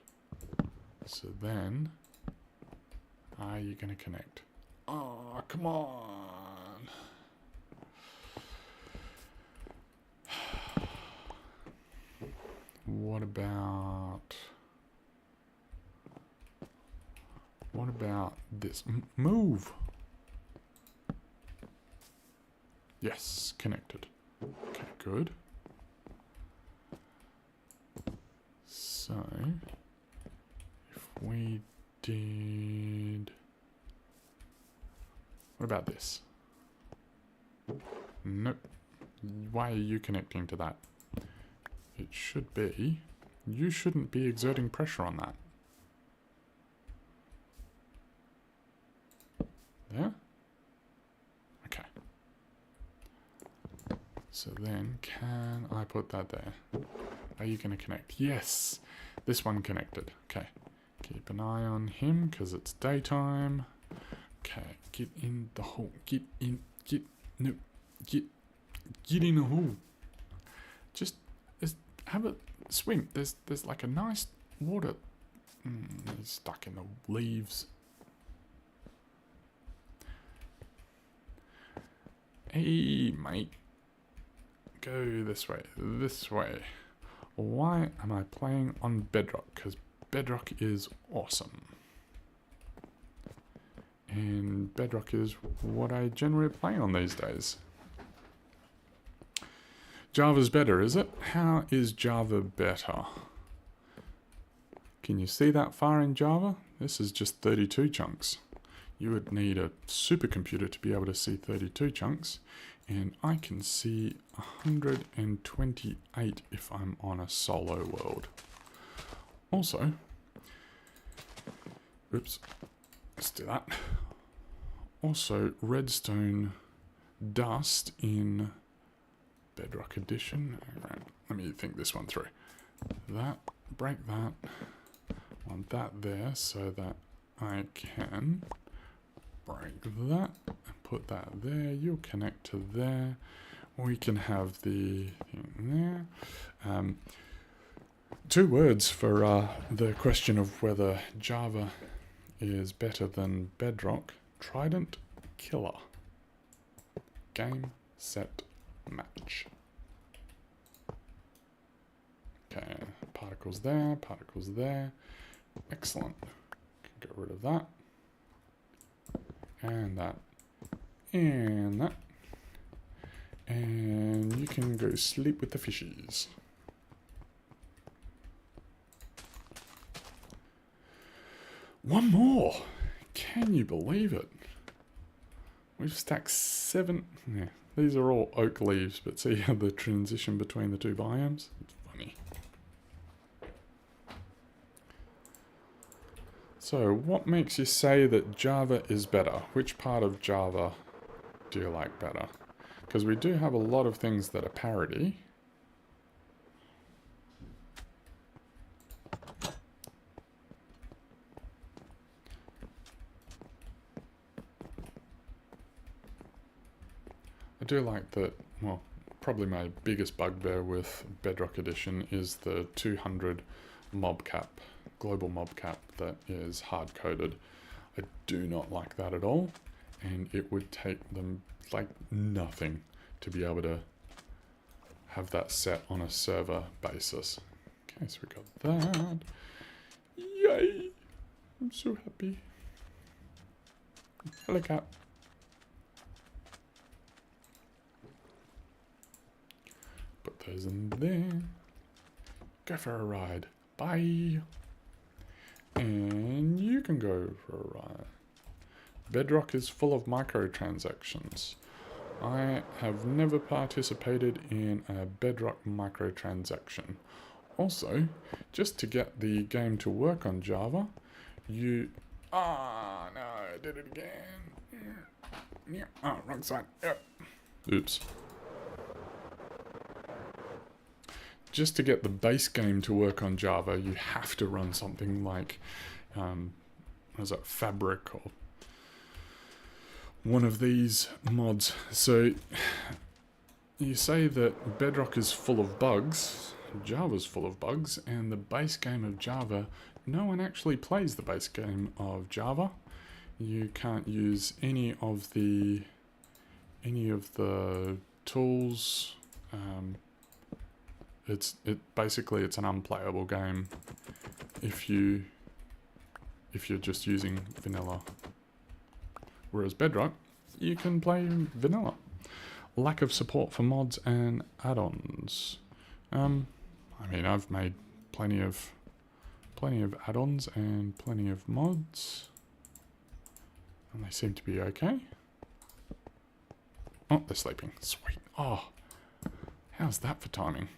S1: So then... Are you gonna connect? Oh, come on. What about this? Move. Yes, connected. Okay, good. So, if we did... What about this? Nope. Why are you connecting to that? It should be... You shouldn't be exerting pressure on that. There? Okay. So then, can I put that there? Are you going to connect? Yes! This one connected. Okay. Keep an eye on him, because it's daytime. Okay, get in the hole. Get in the hole. Just have a swim. There's like a nice water. He's stuck in the leaves. Hey, mate. Go this way. This way. Why am I playing on Bedrock? Because Bedrock is awesome. And Bedrock is what I generally play on these days. Java's better, is it? How is Java better? Can you see that far in Java? This is just 32 chunks. You would need a supercomputer to be able to see 32 chunks. And I can see 128 if I'm on a solo world. Also, oops, let's do that. Also, redstone dust in Bedrock Edition. Right, let me think this one through. That, break that. Want that there so that I can break that and put that there. You'll connect to there. We can have the thing there. 2 words for the question of whether Java is better than Bedrock. Trident killer. Game, set, match. Okay, particles there, particles there. Excellent. Can get rid of that. And that. And that. And you can go sleep with the fishies. One more. Can you believe it? We've stacked 7. Yeah, these are all oak leaves, but see how the transition between the two biomes? It's funny. So, what makes you say that Java is better? Which part of Java do you like better? Because we do have a lot of things that are parity. I do like that, well, probably my biggest bugbear with Bedrock Edition is the 200 mob cap, global mob cap that is hard-coded. I do not like that at all, and it would take them like nothing to be able to have that set on a server basis. Okay, so we got that. Yay! I'm so happy. Hello, cat. Put those in there. Go for a ride. Bye. And you can go for a ride. Bedrock is full of microtransactions. I have never participated in a Bedrock microtransaction. Also, just to get the game to work on Java, you... Ah, no, I did it again. Yeah. Oh, wrong side. Yep. Oops. Just to get the base game to work on Java, you have to run something like, what is that, Fabric or one of these mods. So you say that Bedrock is full of bugs, Java's full of bugs, and the base game of Java, no one actually plays the base game of Java. You can't use any of the tools. Basically it's an unplayable game if you're just using vanilla. Whereas Bedrock, you can play vanilla. Lack of support for mods and add-ons. I mean, I've made plenty of add-ons and plenty of mods, and they seem to be okay. Oh, they're sleeping. Sweet. Oh, how's that for timing?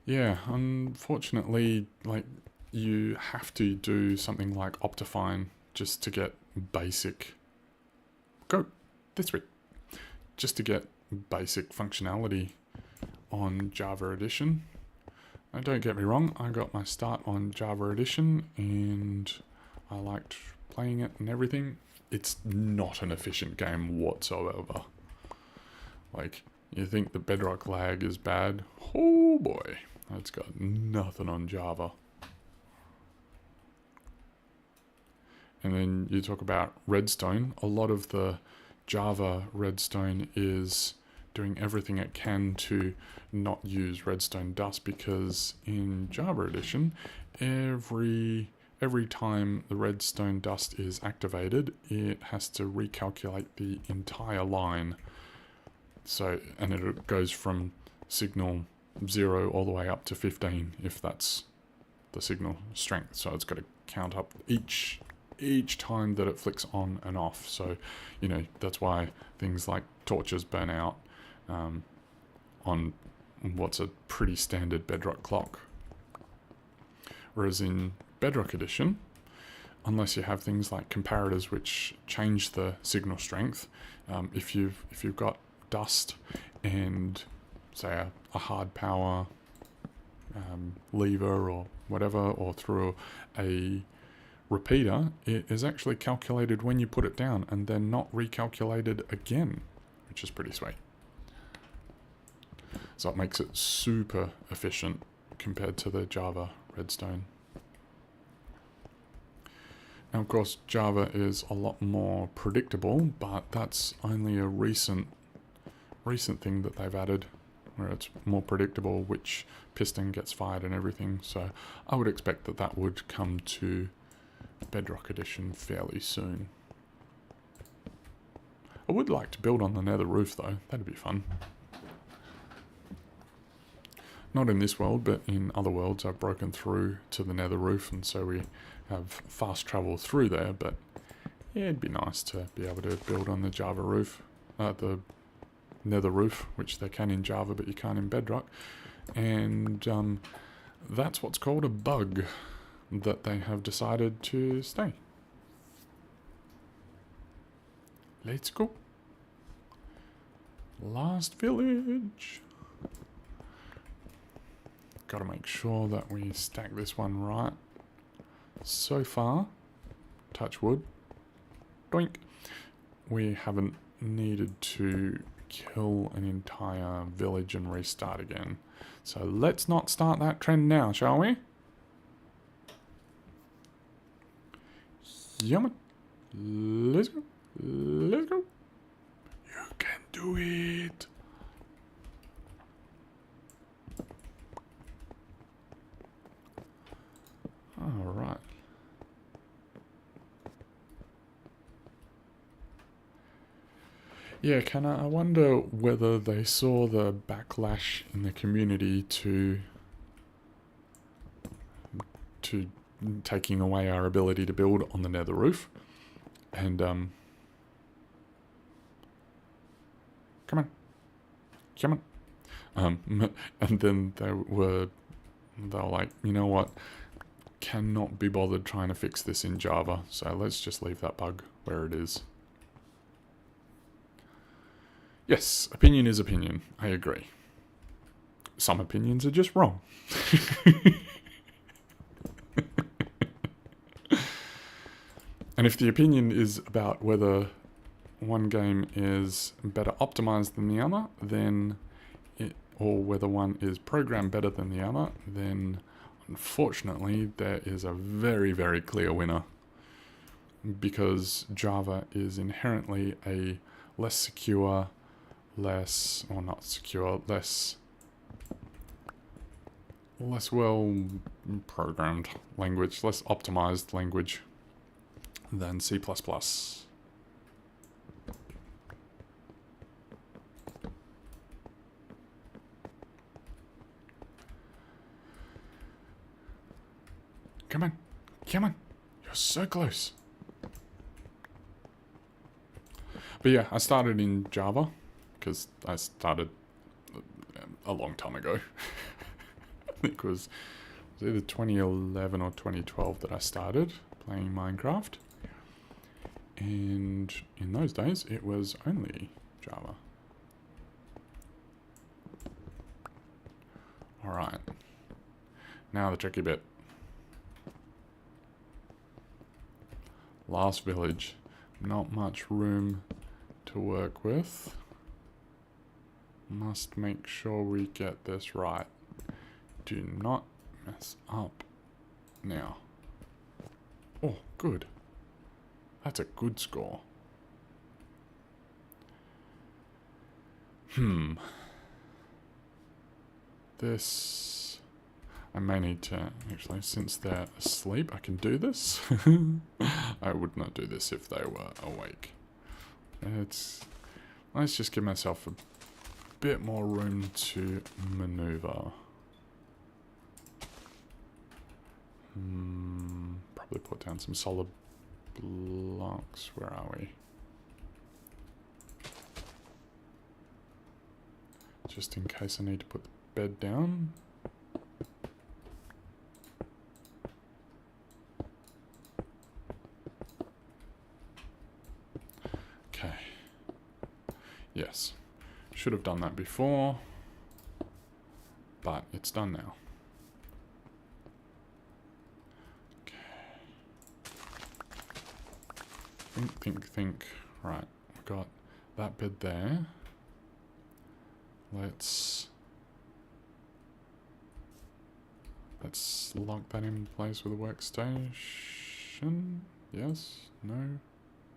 S1: Yeah, unfortunately, like, you have to do something like Optifine just to get basic... Go this way. Just to get basic functionality on Java Edition. And don't get me wrong, I got my start on Java Edition and I liked playing it and everything. It's not an efficient game whatsoever. Like, you think the Bedrock lag is bad? Oh boy, it's got nothing on Java. And then you talk about Redstone. A lot of the Java Redstone is doing everything it can to not use Redstone dust, because in Java Edition, every time the Redstone dust is activated, it has to recalculate the entire line. So, and it goes from signal 0 all the way up to 15 if that's the signal strength. So it's got to count up each time that it flicks on and off. So, you know, that's why things like torches burn out on what's a pretty standard Bedrock clock. Whereas in Bedrock Edition, unless you have things like comparators which change the signal strength, if you've got dust and say a hard power lever or whatever, or through a repeater, it is actually calculated when you put it down and then not recalculated again, which is pretty sweet. So it makes it super efficient compared to the Java Redstone. Now, of course, Java is a lot more predictable, but that's only a recent thing that they've added, where it's more predictable which piston gets fired and everything. So I would expect that that would come to Bedrock Edition fairly soon. I would like to build on the nether roof though, that'd be fun. Not in this world, but in other worlds I've broken through to the nether roof, and so we have fast travel through there, but it'd be nice to be able to build on the Java roof, the Nether roof, which they can in Java, but you can't in Bedrock. And that's what's called a bug that they have decided to stay. Let's go. Last village. Got to make sure that we stack this one right. So far, touch wood, doink, we haven't needed to kill an entire village and restart again. So let's not start that trend now, shall we? Yum. Let's go. Let's go. You can do it. All right. Yeah, I wonder whether they saw the backlash in the community to taking away our ability to build on the Nether roof, and come on, and then they were like, you know what? Cannot be bothered trying to fix this in Java, so let's just leave that bug where it is. Yes, opinion is opinion. I agree. Some opinions are just wrong. And if the opinion is about whether one game is better optimized than the other, then or whether one is programmed better than the other, then unfortunately there is a very, very clear winner, because Java is inherently a less secure, less well programmed language, less optimized language than C++. Come on, you're so close. But yeah, I started in Java because I started a long time ago. I think it was either 2011 or 2012 that I started playing Minecraft. And in those days, it was only Java. Alright. Now the tricky bit. Last village. Not much room to work with. Must make sure we get this right. Do not mess up now. Oh, good. That's a good score. This... I may need to... Actually, since they're asleep, I can do this. I would not do this if they were awake. Let's just give myself a bit more room to maneuver. Probably put down some solid blocks. Where are we? Just in case I need to put the bed down. Okay. Yes. Should have done that before, but it's done now. Think. Right, we've got that bed there. Let's lock that in place with a workstation. Yes, no.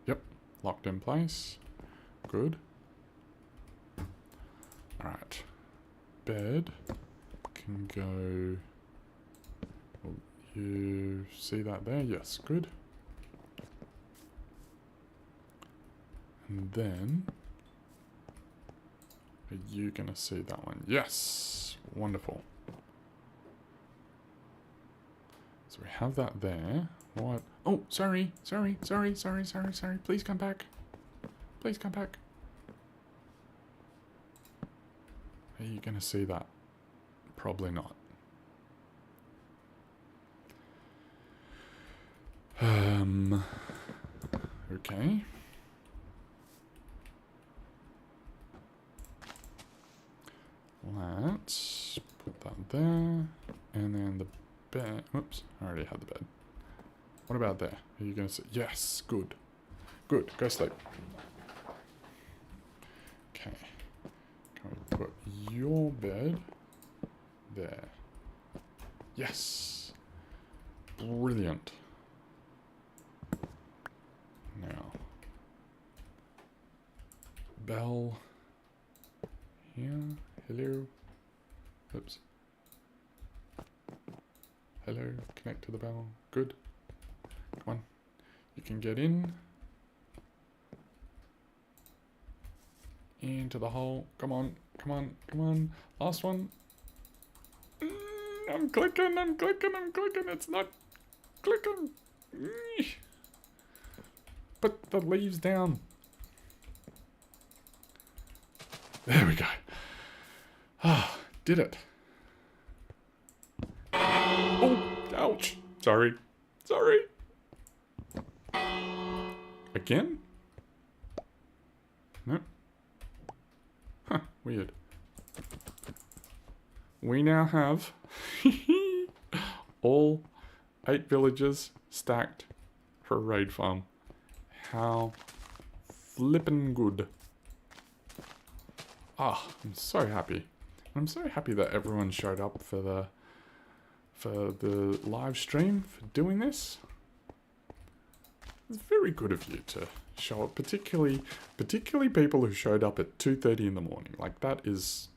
S1: Yep, locked in place. Good. Alright. Bed can go... You see that there? Yes, good. And then, are you going to see that one? Yes! Wonderful. So we have that there. What? Oh, sorry. Please come back. Please come back. Are you going to see that? Probably not. Okay. Let's put that there. And then the bed. Oops, I already had the bed. What about there? Are you going to say? Yes, good. Good, go sleep. Okay. Can we put your bed there? Yes. Brilliant. Now. Bell. Here. Hello. Oops. Hello. Connect to the bell. Good. Come on. You can get in. Into the hole. Come on. Come on. Come on. Last one. I'm clicking. It's not clicking. Put the leaves down. There we go. Ah, did it. Oh, ouch. Sorry. Again? No. Huh, weird. We now have all 8 villages stacked for a raid farm. How flippin' good. Ah, I'm so happy. I'm so happy that everyone showed up for the live stream for doing this. It's very good of you to show up, particularly people who showed up at 2:30 in the morning. Like that's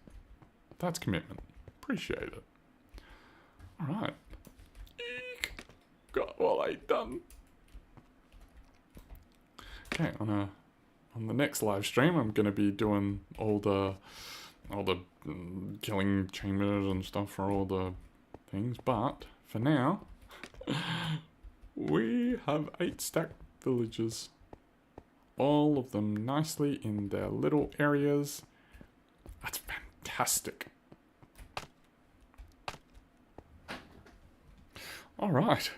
S1: commitment. Appreciate it. All right. Eek. Got all 8 done. Okay, on the next live stream, I'm gonna be doing all the killing chambers and stuff for all the things. But for now, we have 8 stacked villages, all of them nicely in their little areas. That's fantastic. All right,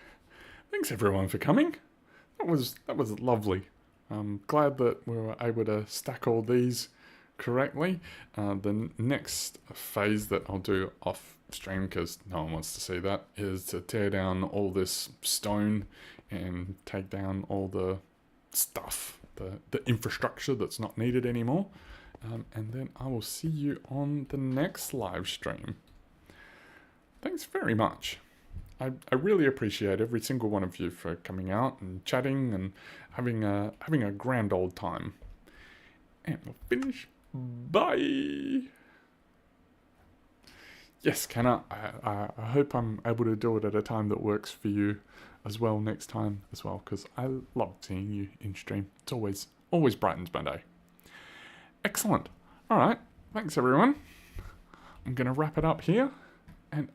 S1: thanks everyone for coming. That was lovely. I'm glad that we were able to stack all these correctly. The next phase that I'll do off stream, because no one wants to see that, is to tear down all this stone and take down all the stuff, the infrastructure that's not needed anymore. And then I will see you on the next live stream. Thanks very much. I really appreciate every single one of you for coming out and chatting and having a grand old time. And we'll finish. Bye. Yes, Kenna, I hope I'm able to do it at a time that works for you as well next time as well, because I love seeing you in stream. It's always brightens my day. Excellent. All right. Thanks, everyone. I'm going to wrap it up here. And